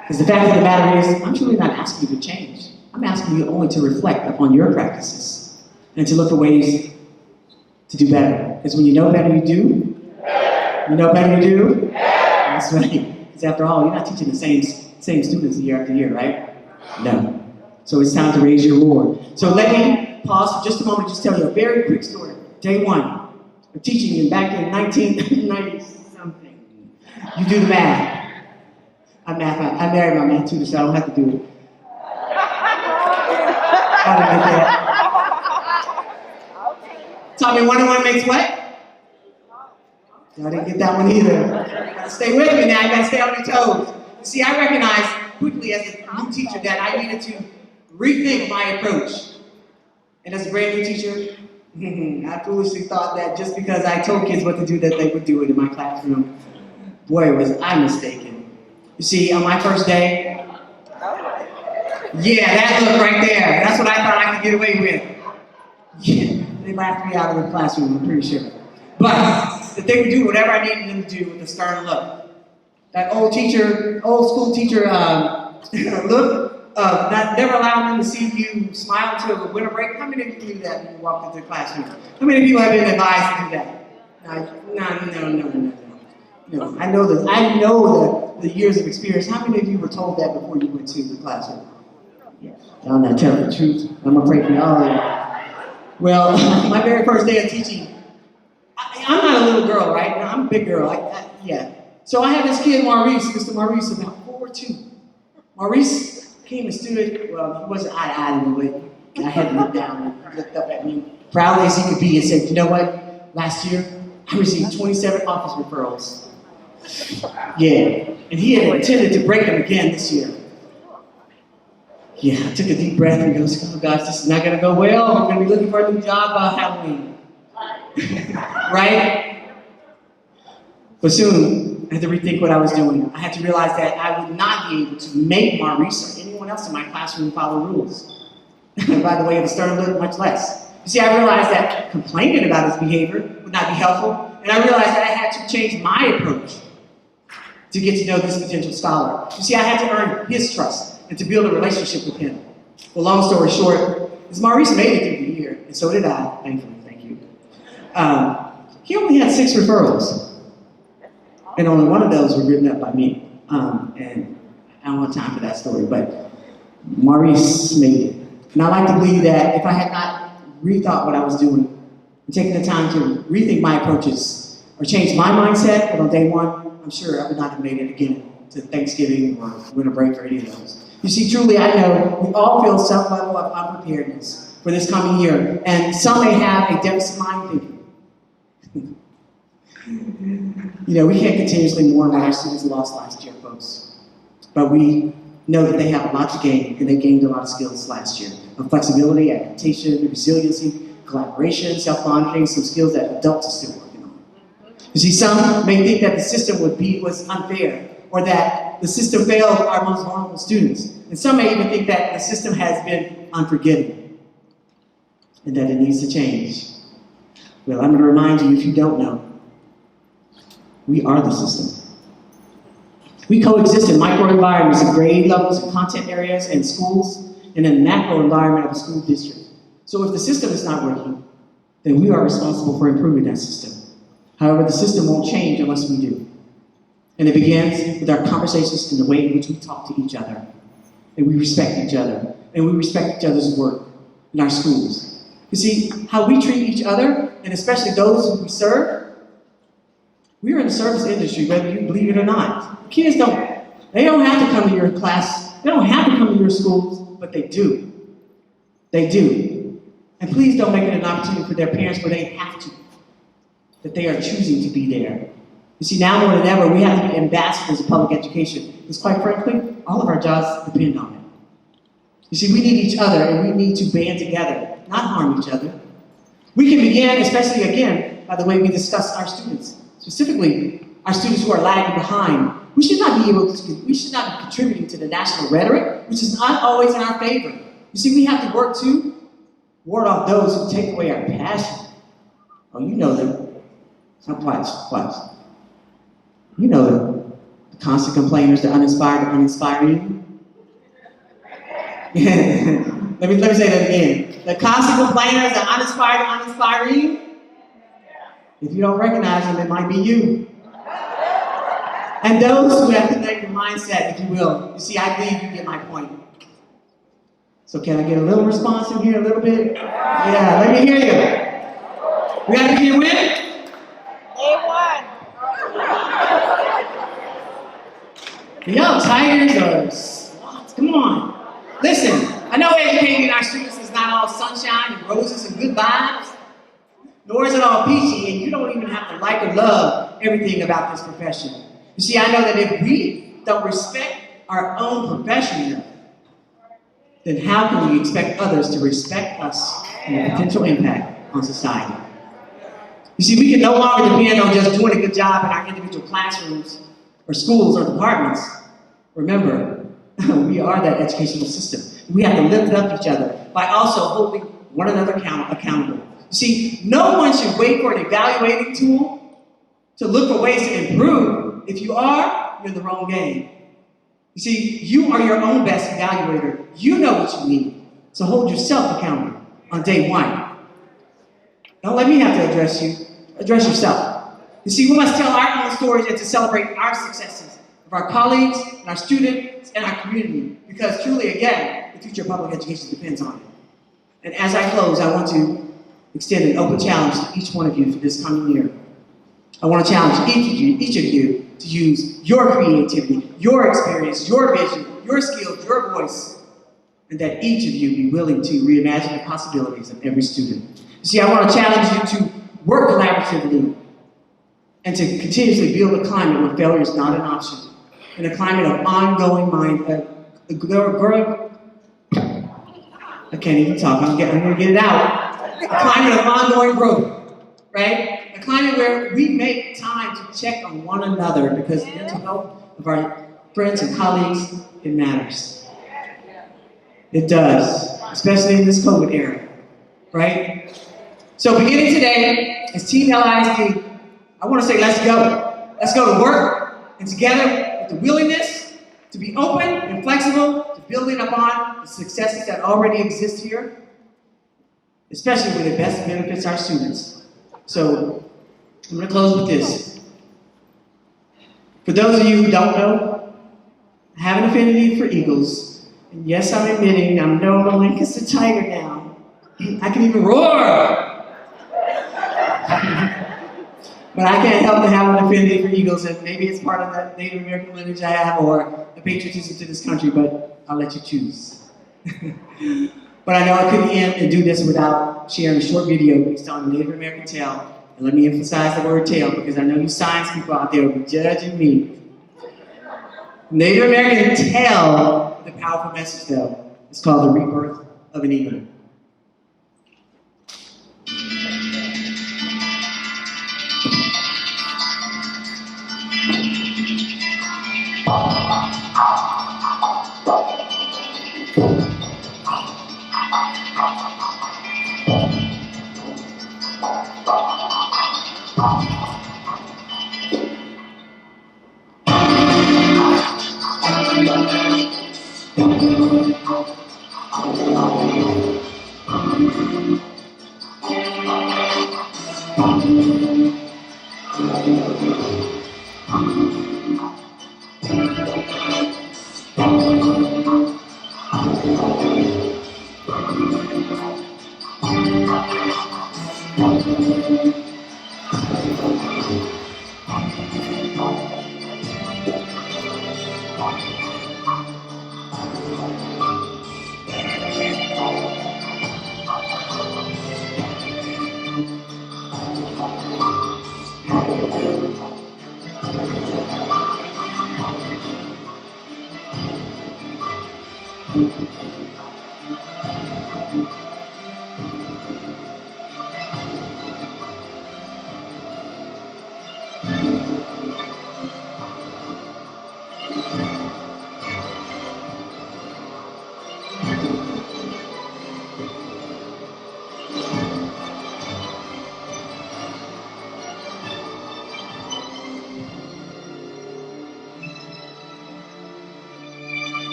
[SPEAKER 7] Because the fact of the matter is, I'm truly not asking you to change. I'm asking you only to reflect upon your practices and to look for ways to do better. Because when you know better, you do. You know better, you do. That's right. Because after all, you're not teaching the same students year after year, right? No. So it's time to raise your reward. So let me pause for just a moment, just tell you a very quick story. Day one of teaching you back in 1990-something. You do the math. I married my math tutor, so I don't have to do it. I don't get that. Taught me 1 and 1 makes what? I didn't get that one either. You gotta stay with me now, you gotta stay on your toes. You see, I recognized quickly as a new teacher that I needed to rethink my approach. And as a brand new teacher, I foolishly thought that just because I told kids what to do, that they would do it in my classroom. Boy, was I mistaken. You see, on my first day, yeah, that look right there. That's what I thought I could get away with. Yeah, they laughed me out of the classroom, I'm pretty sure. But that they would do whatever I needed them to do with a stern look. That old school teacher look, never allowing them to see you smile until the winter break. How many of you do that when you walk into the classroom? How many of you have been advised to do that? No. I know the years of experience. How many of you were told that before you went to the classroom? Yeah. Y'all not telling the truth. I'm afraid for y'all. Well, my very first day of teaching, I'm not a little girl, right? I'm a big girl. Yeah. So I had this kid, Mr. Maurice, about 4'2". Maurice came and stood, well, he wasn't eye-to-eye in the way. I had him look down and looked up at me, proudly as he could be, and said, you know what? Last year, I received 27 office referrals. Yeah, and he had intended to break them again this year. Yeah, I took a deep breath and goes, oh gosh, this is not gonna go well. I'm gonna be looking for a new job by Halloween. Right? But soon, I had to rethink what I was doing. I had to realize that I would not be able to make Maurice or anyone else in my classroom follow rules. By the way, of a stern look, much less. You see, I realized that complaining about his behavior would not be helpful, and I realized that I had to change my approach to get to know this potential scholar. You see, I had to earn his trust and to build a relationship with him. Well, long story short, is Maurice made it through the year, and so did I, thankfully, thank you. He only had 6 referrals, and only one of those were written up by me. And I don't have time for that story, but Maurice made it. And I like to believe that if I had not rethought what I was doing, and taken the time to rethink my approaches, or changed my mindset, but on day one, I'm sure I would not have made it again to Thanksgiving or winter break or any of those. You see, truly, I know we all feel some level of unpreparedness for this coming year, and some may have a deficit mind thinking. You know, we can't continuously mourn what our students lost last year, folks. But we know that they have a lot to gain, and they gained a lot of skills last year. Of flexibility, adaptation, resiliency, collaboration, self-monitoring, some skills that adults are still working on. You see, some may think that the system was unfair, or that the system failed our most vulnerable students. And some may even think that the system has been unforgiving, and that it needs to change. Well, I'm going to remind you, if you don't know, we are the system. We coexist in microenvironments of grade levels and content areas and schools, and in the macro environment of a school district. So if the system is not working, then we are responsible for improving that system. However, the system won't change unless we do. And it begins with our conversations and the way in which we talk to each other. And we respect each other. And we respect each other's work in our schools. You see, how we treat each other, and especially those who we serve, we are in the service industry, whether you believe it or not. Kids don't have to come to your class. They don't have to come to your schools, but they do. They do. And please don't make it an opportunity for their parents where they have to, that they are choosing to be there. You see, now more than ever, we have to be ambassadors of public education, because quite frankly, all of our jobs depend on it. You see, we need each other, and we need to band together, not harm each other. We can begin, especially again, by the way we discuss our students. Specifically, our students who are lagging behind. We should not be contributing to the national rhetoric, which is not always in our favor. You see, we have to work to ward off those who take away our passion. Oh, you know them. Watch. You know them. The constant complainers, the uninspired, the uninspiring. let me say that again. The constant complainers, the uninspired, the uninspiring. If you don't recognize them, it might be you. And those who have the negative mindset, if you will. You see, I believe you get my point. So can I get a little response in here a little bit? Yeah, let me hear you. We got to begin with?
[SPEAKER 10] A1.
[SPEAKER 7] Y'all tigers or sloths? Come on. Listen, I know educating our students is not all sunshine and roses and good vibes. Nor is it all peachy, and you don't even have to like or love everything about this profession. You see, I know that if we don't respect our own profession, then how can we expect others to respect us and the potential impact on society? You see, we can no longer depend on just doing a good job in our individual classrooms or schools or departments. Remember, we are that educational system. We have to lift up each other by also holding one another accountable. You see, no one should wait for an evaluating tool to look for ways to improve. If you are, you're in the wrong game. You see, you are your own best evaluator. You know what you need. So hold yourself accountable on day one. Don't let me have to address you. Address yourself. You see, we must tell our own stories and to celebrate our successes of our colleagues and our students and our community. Because truly, again, the future of public education depends on it. And as I close, I want to extend an open challenge to each one of you for this coming year. I want to challenge each of you to use your creativity, your experience, your vision, your skills, your voice, and that each of you be willing to reimagine the possibilities of every student. You see, I want to challenge you to work collaboratively and to continuously build a climate where failure is not an option, in a climate of ongoing I can't even talk, I'm going to get it out. A climate of ongoing growth, right? A climate where we make time to check on one another because the mental health of our friends and colleagues, it matters. It does, especially in this COVID era, right? So beginning today, as Team LISD, I want to say let's go. Let's go to work, and together with the willingness to be open and flexible to building upon the successes that already exist here, especially when it best benefits our students. So, I'm going to close with this. For those of you who don't know, I have an affinity for eagles. And yes, I'm admitting I'm no Lancaster Tiger now. I can even roar. But I can't help but have an affinity for eagles, and maybe it's part of that Native American lineage I have, or a patriotism to this country, but I'll let you choose. But I know I couldn't end and do this without sharing a short video based on the Native American tale. And let me emphasize the word tale, because I know you science people out there will be judging me. Native American tale, the powerful message though, is called The Rebirth of an Eagle.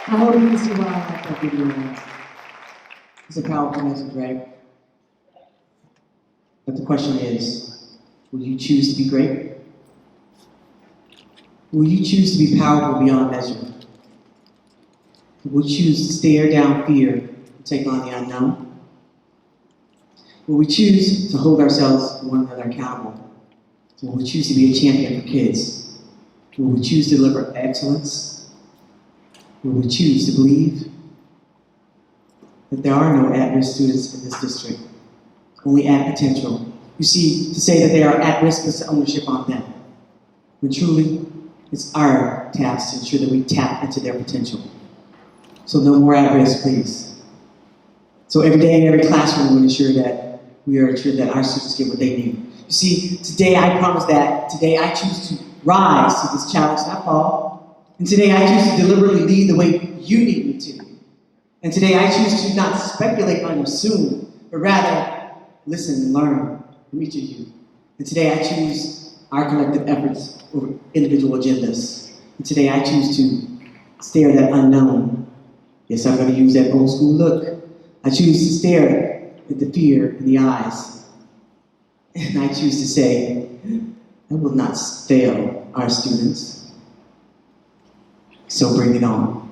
[SPEAKER 7] I hope you can see why I like that video. It's a powerful message, right? But the question is, will you choose to be great? Will you choose to be powerful beyond measure? Will we choose to stare down fear and take on the unknown? Will we choose to hold ourselves and one another accountable? Will we choose to be a champion for kids? Will we choose to deliver excellence? Will we choose to believe that there are no at-risk students in this district, only at potential? You see, to say that they are at risk puts ownership on them, when truly it's our task to ensure that we tap into their potential. So no more at risk, please. So every day in every classroom, we ensure that we are assured that our students get what they need. You see, today I promise that today I choose to rise to this challenge, not fall. And today I choose to deliberately lead the way you need me to. And today I choose to not speculate and assume, but rather listen and learn from each of you. And today I choose our collective efforts over individual agendas. And today I choose to stare at that unknown. Yes, I'm going to use that old school look. I choose to stare at the fear in the eyes. And I choose to say, I will not fail our students. So bring it on.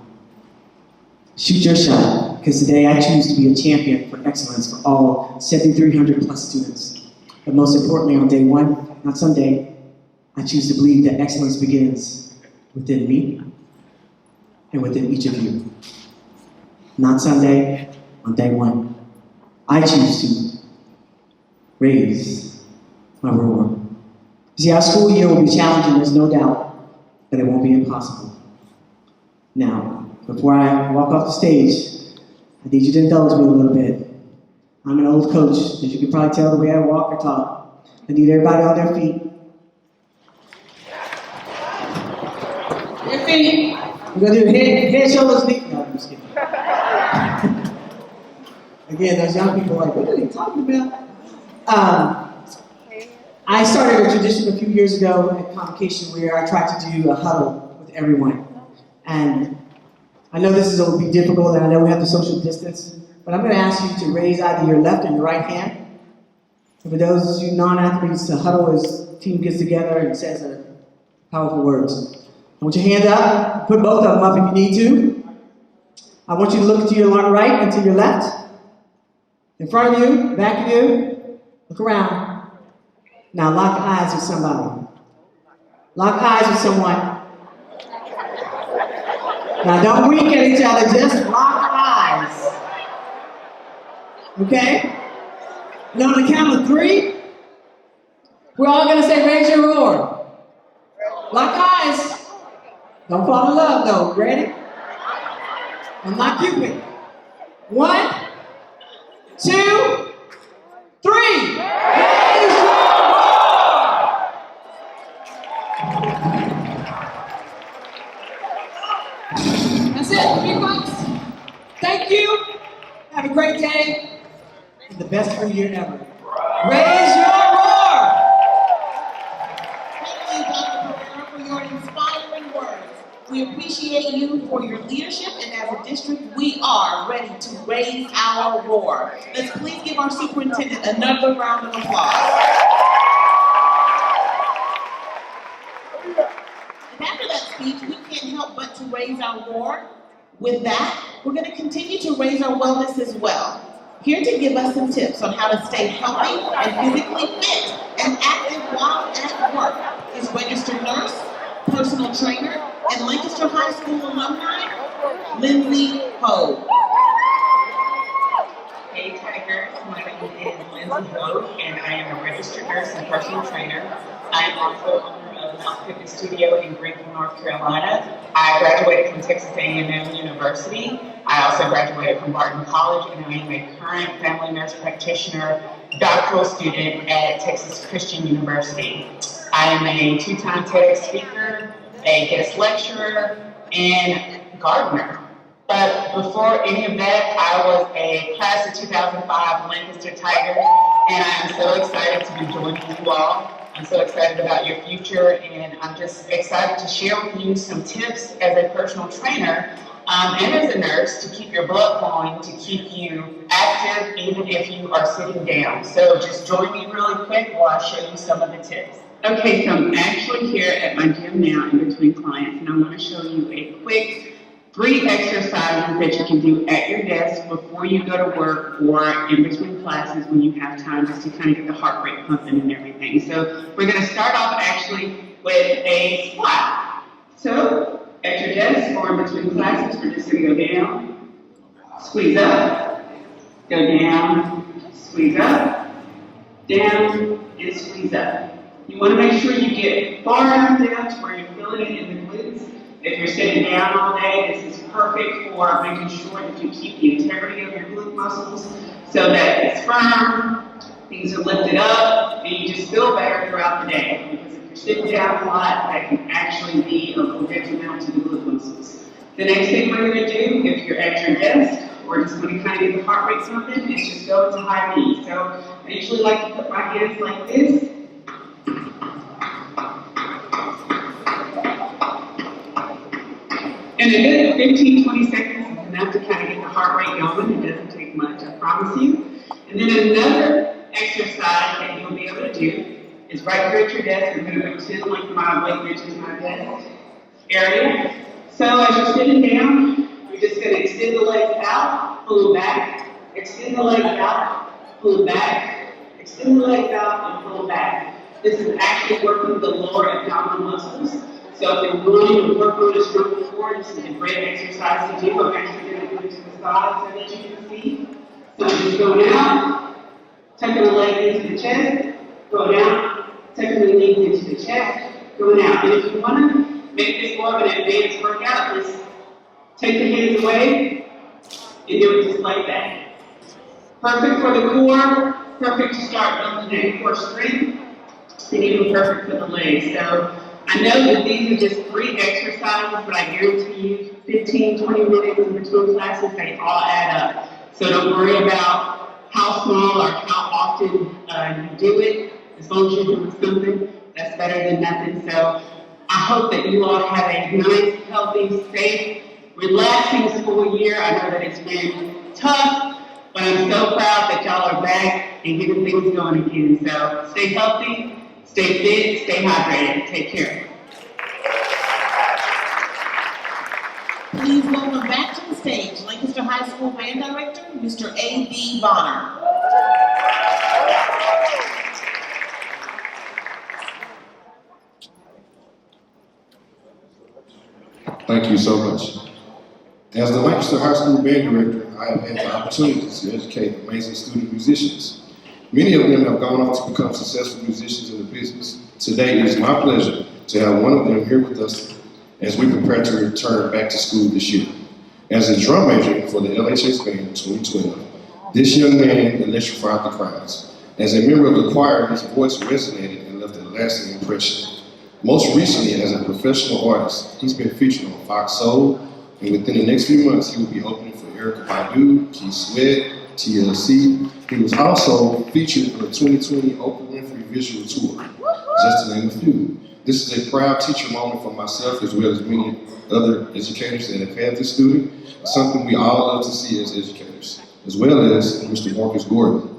[SPEAKER 7] Shoot your shot, because today I choose to be a champion for excellence for all 7,300 plus students. But most importantly, on day one, not someday, I choose to believe that excellence begins within me and within each of you. Not someday, on day one. I choose to raise my roar. See, our school year will be challenging, there's no doubt, but it won't be impossible. Now, before I walk off the stage, I need you to indulge me a little bit. I'm an old coach, as you can probably tell the way I walk or talk. I need everybody on their feet.
[SPEAKER 21] Your feet.
[SPEAKER 7] We're going to do head, shoulders, knees. No, I'm just kidding. Again, those young people are like, what are they talking about? I started a tradition a few years ago at Convocation where I tried to do a huddle with everyone. And I know this will be difficult, and I know we have to social distance, but I'm going to ask you to raise either your left or your right hand. And for those of you non-athletes, the huddle is team gets together and says powerful words. I want your hand up. Put both of them up if you need to. I want you to look to your right and to your left. In front of you, back of you. Look around. Now lock eyes with somebody. Lock eyes with someone. Now don't wink at each other, just lock eyes. Okay? And on the count of 3, we're all gonna say, raise your roar. Lock eyes. Don't fall in love though. Ready? I'm not Cupid. 1, 2, 3. Raise your roar. That's it, you folks. Thank you. Have a great day. And the best school year ever. Raise your roar.
[SPEAKER 6] Thank you, Dr. Pereira, for your inspiring words. We appreciate you for your leadership, and as a district, we are ready to raise our roar. Let's please give our superintendent another round of applause. And after that speech, we can't help but to raise our roar. With that, we're going to continue to raise our wellness as well. Here to give us some tips on how to stay healthy and physically fit and active while at work is registered nurse, personal trainer, and Lancaster High School alumni, Lindsay Ho.
[SPEAKER 11] Hey Tigers, my name is Lindsay Ho, and I am a registered nurse and personal trainer. I am also owner of Mount Fitness Studio in Greenville, North Carolina. I graduated from Texas A&M University. I also graduated from Barton College, and I am a current family nurse practitioner, doctoral student at Texas Christian University. I am a 2-time TEDx speaker, a guest lecturer, and gardener. But before any of that, I was a class of 2005 Lancaster Tiger, and I am so excited to be joining you all. I'm so excited about your future, and I'm just excited to share with you some tips as a personal trainer and as a nurse to keep your blood flowing, to keep you active even if you are sitting down. So just join me really quick while I show you some of the tips. Okay, so I'm actually here at my gym now in between clients, and I want to show you a quick 3 exercises that you can do at your desk before you go to work or in between classes when you have time, just to kind of get the heart rate pumping and everything. So we're going to start off actually with a squat. So at your desk or in between classes, we're just going to go down, squeeze up, go down, squeeze up, down, and squeeze up. You want to make sure you get far enough down to where you're feeling it in the glutes. If you're sitting down all day, this is perfect for making sure that you keep the integrity of your glute muscles so that it's firm, things are lifted up, and you just feel better throughout the day. Because if you're sitting down a lot, that can actually be a little detrimental to the glute muscles. The next thing we're going to do, if you're at your desk, or just want to kind of get the heart rate pumping, is just go into high knees. So I usually like to put my hands like this. And a good 15-20 seconds is enough to kind of get the heart rate going. It doesn't take much, I promise you. And then another exercise that you'll be able to do is right here at your desk. I'm going to pretend like my weight bench is my desk area. So as you're sitting down, you're just going to extend the legs out, pull them back, extend the legs out, pull them back, extend the legs out, and pull them back. This is actually working the lower abdominal muscles. So if you're willing to work on this group before, this is a great exercise to do. I'm actually going to do it to the side so that you can see. So just go down, tucking the leg into the chest, go down, tucking the knees into the chest, go down. And if you want to make this more of an advanced workout, just take the hands away and do it just like that. Perfect for the core, perfect to start building that core strength, and even perfect for the legs. So I know that these are just 3 exercises, but I guarantee you 15, 20 minutes in between classes, they all add up. So don't worry about how small or how often you do it. As long as you're doing something, that's better than nothing. So I hope that you all have a nice, healthy, safe, relaxing school year. I know that it's been tough, but I'm so proud that y'all are back and getting things going again. So stay healthy, stay fit, stay hydrated. Take care.
[SPEAKER 6] Please welcome back to the stage Lancaster High School Band Director, Mr. A.B. Bonner.
[SPEAKER 8] Thank you so much. As the Lancaster High School Band Director, I have had the opportunity to educate amazing student musicians. Many of them have gone on to become successful musicians in the business. Today, it is my pleasure to have one of them here with us as we prepare to return back to school this year. As a drum major for the LHS Band 2012, this young man electrified the crowds. As a member of the choir, his voice resonated and left a lasting impression. Most recently, as a professional artist, he's been featured on Fox Soul, and within the next few months, he will be opening for Erykah Badu, Keith Sweat, TLC. He was also featured on the 2020 Oprah Winfrey Visual Tour, just to name a few. This is a proud teacher moment for myself as well as many other educators that have had this student. It's something we all love to see as educators, as well as Mr. Marcus Gordon.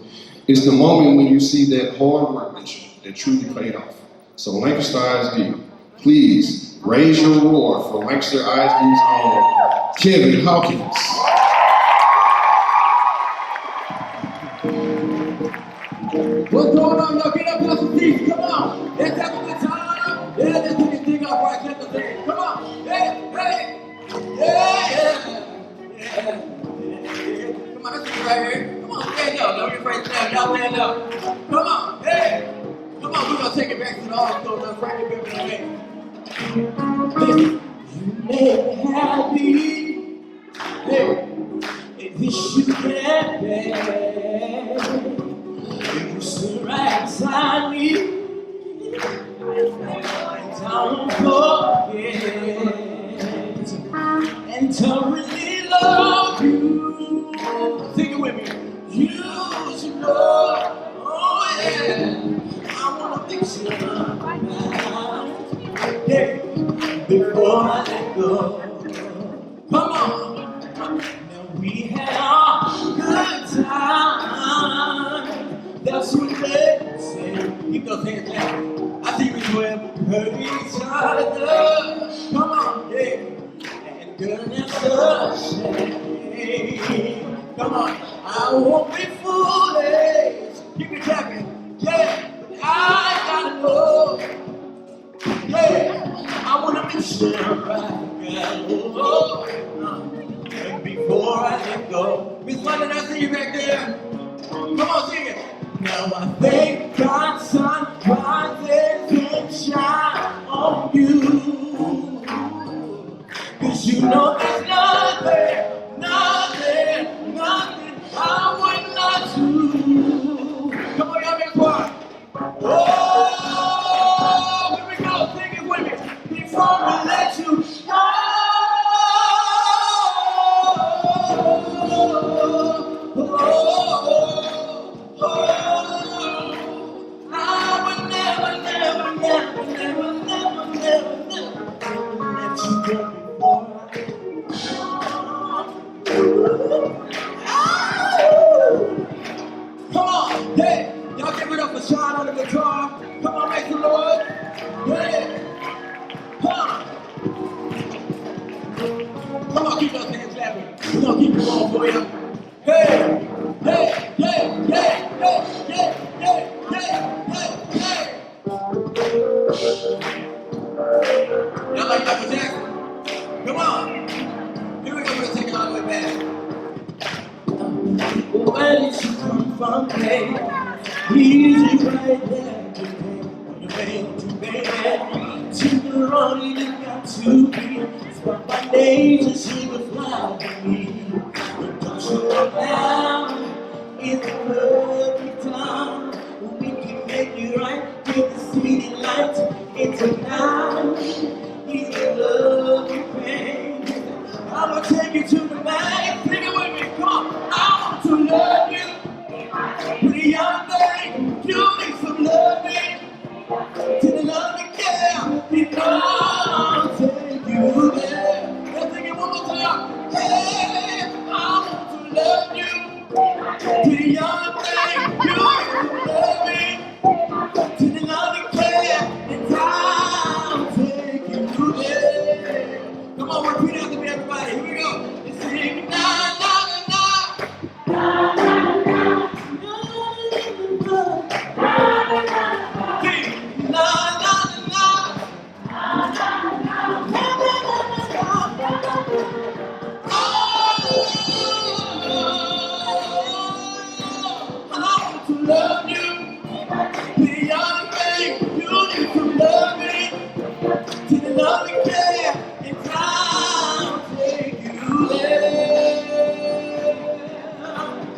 [SPEAKER 8] It's the moment when you see that hard work that truly paid off. So Lancaster ISD, please raise your roar for Lancaster ISD's own Kevin Hawkins.
[SPEAKER 14] What's going on, y'all? Get up on some seats, come on. Let's have a good time. Yeah, let's do this thing off right, let the thing. Come on. Hey, hey. Yeah. Come on, let's do it right here. Come on, stand up. Don't be afraid to stand up. Y'all stand up. Come on, hey. Come on, we're gonna take it back to the art store. Let's bring it back to the man. Listen, you make me happy. Hey, and this you can bear. You sit right beside me. Don't forget and to really love you. Sing it with me. You should know, oh yeah, I wanna fix you yeah, before I let go. Come on, now we had a good time. That's what they say. Keep those hands down. I think we will hurt each other. Come on, yeah. And girl, that's a shame. Come on, I won't be foolish. Keep it clapping, yeah. But I gotta know, yeah. I wanna be sure I got and before I let go. Miss London, I see you back there. Come on, sing it. Now I thank God sun rises and shine on you. 'Cause you know there's nothing I would not do. Come on, y'all, make quiet. Oh, here we go, sing it with me. Before we let you go. Come on, hey, y'all give it up for Sean on the guitar. Come on, make some noise. Yeah, come on, keep those hands clapping. gonna keep it going for you. Hey, hey, hey, hey, hey, hey, hey, hey, hey, hey. Y'all like Michael Jackson? Come on. Here we go, we're taking all the way back. Where did you come from, baby? Easy right there, baby. On the way to baby. To the wrong, you got to be. But my nature, she was fly with me. But don't you look down, it's a perfect time. We can make it right with the city lights. It's a night, it's a lovely pain. I'ma take you to the night, sing it with me, come on. I want to love you, pretty young thing. You need some loving, to the loving care. I'll take you there. Let's sing it one more time. Hey, I want to love you, pretty young thing. You need some loving, to the loving care. And I'll take you there. Come on, repeat after me, everybody. Here we go. Let's sing na na na na na na na love you, the young thing, you need to love me, to the loving care, and I'll take you there.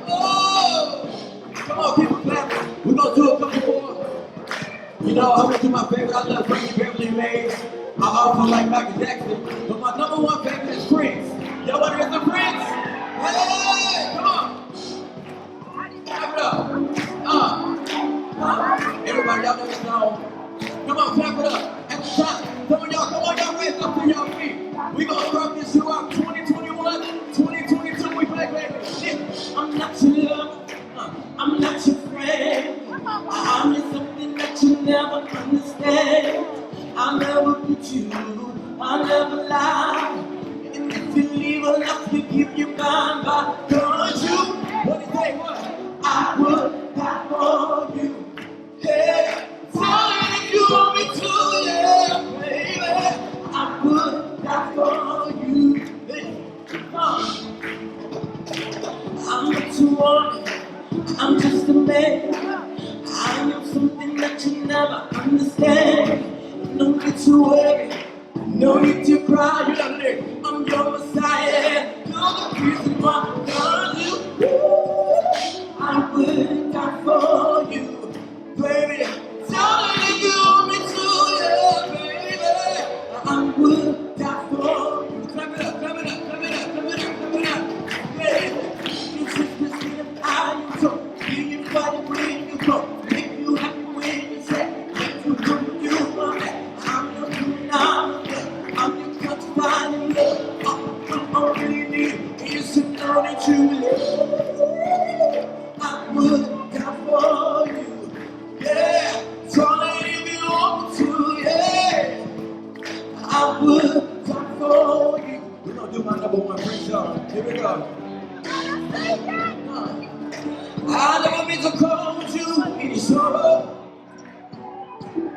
[SPEAKER 14] Oh, come on, people clapping. We're gonna do a couple more. You know, I'm gonna do my favorite. I love Frankie Beverly Mays. I also like Michael Jackson, but my number one favorite is Prince. Y'all wanna hear some Prince? Hey, come on. Clap it up. Everybody, y'all know this song. Come on, clap it up. At the top. Come on, y'all raise up to y'all feet. We gonna rock this throughout 2021, 2022. We play, baby. I'm not your lover. I'm not your friend. I'm just something that you never understand. I'll never put you, I'll never lie. And if you leave a love to keep you bound by, cause you, what do you say, what? I would die for you. Hey, tell me if you want me to, yeah, baby. I would die for you. Hey, I'm not your woman, I'm just a man. I am something that you never understand. No need to worry, no need to cry. You know that I'm your Messiah. You're the reason why I love you. I would die for you, baby. Tell me if you want me to, yeah, baby. I would die for you. Clap it up, clap it up, clap it up, clap it up, clap it up. Baby, it's just the skin of how you talk. Give you fight when you go. Make you happy when you say. Make you do you want it. I'm your phenomenal. I'm your touchdown in love. All you need is to know that you live. I would die for you. Yeah, darling, if you want me to, yeah. I would die for you. We're gonna do my number one Prince song. Here we go. I never meant to call you any sorrow.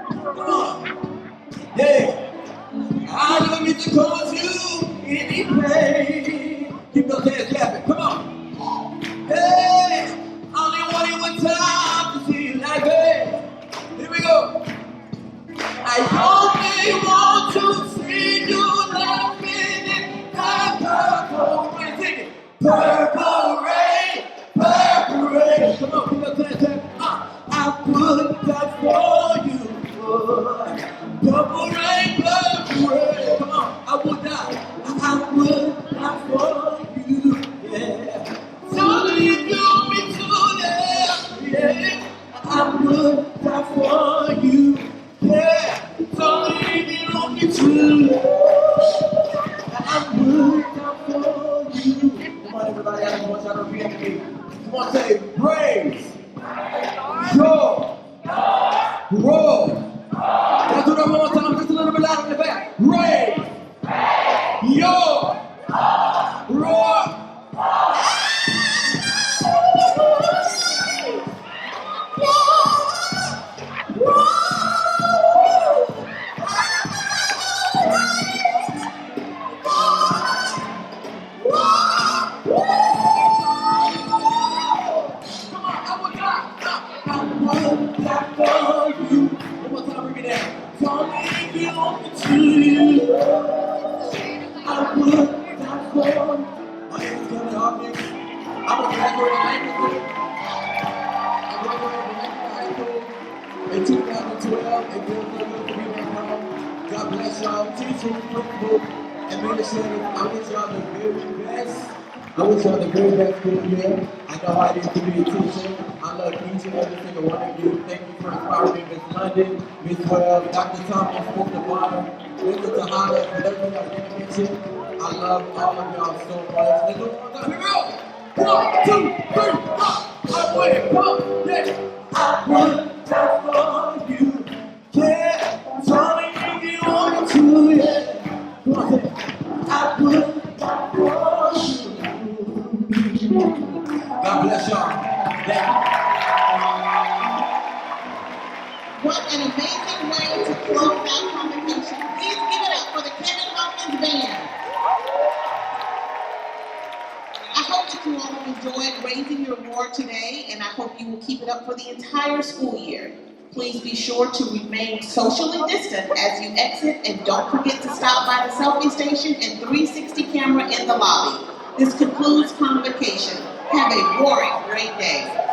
[SPEAKER 14] Come on. Yeah. I never meant to cause you any pain. Keep those hands clapping. Come on. Hey, only wanted one time to see you like that. Here we go. I only want to see you laughing in that purple rain. Sing it. Purple rain, purple rain. Come on, keep those hands clapping. I would die for you. Purple rain, purple rain. Come on, I would die. I would die for you. Yeah. So if you want me to, yeah, I would die for you. Yeah. So if you want me to, I would die for you. Come on, everybody, I just want y'all to repeat after me. Come on, say praise, joy, roar. Let's do that one more time, just a little bit louder in the back. Raise your roar. 2012, it feels so good to be back home. God bless y'all, teachers, principals, administrators. I wish y'all the very best. I wish y'all the very best school year. I know how it is to be a teacher. I love each and every single one of you. Thank you for inspiring me, Miss London, Miss Webb, Dr. Thomas, Mr. Bonner, Mr. Tahada, and everyone that didn't mention. I love all of y'all so much. Let's go on time. Here we go. 1, 2, 3, 4. I would come, yeah. I would die for you. Yeah, tell me if you want to, yeah. Come on, say it. I would die for you. God bless y'all.
[SPEAKER 6] What an amazing way to close out Convocation. Please give it up for the Kevin Hawkins Band. I hope that you all have enjoyed raising your roar today, and I hope you will keep it up for the entire school year. Please be sure to remain socially distant as you exit, and don't forget to stop by the selfie station and 360 camera in the lobby. This concludes Convocation. Have a roaring great day.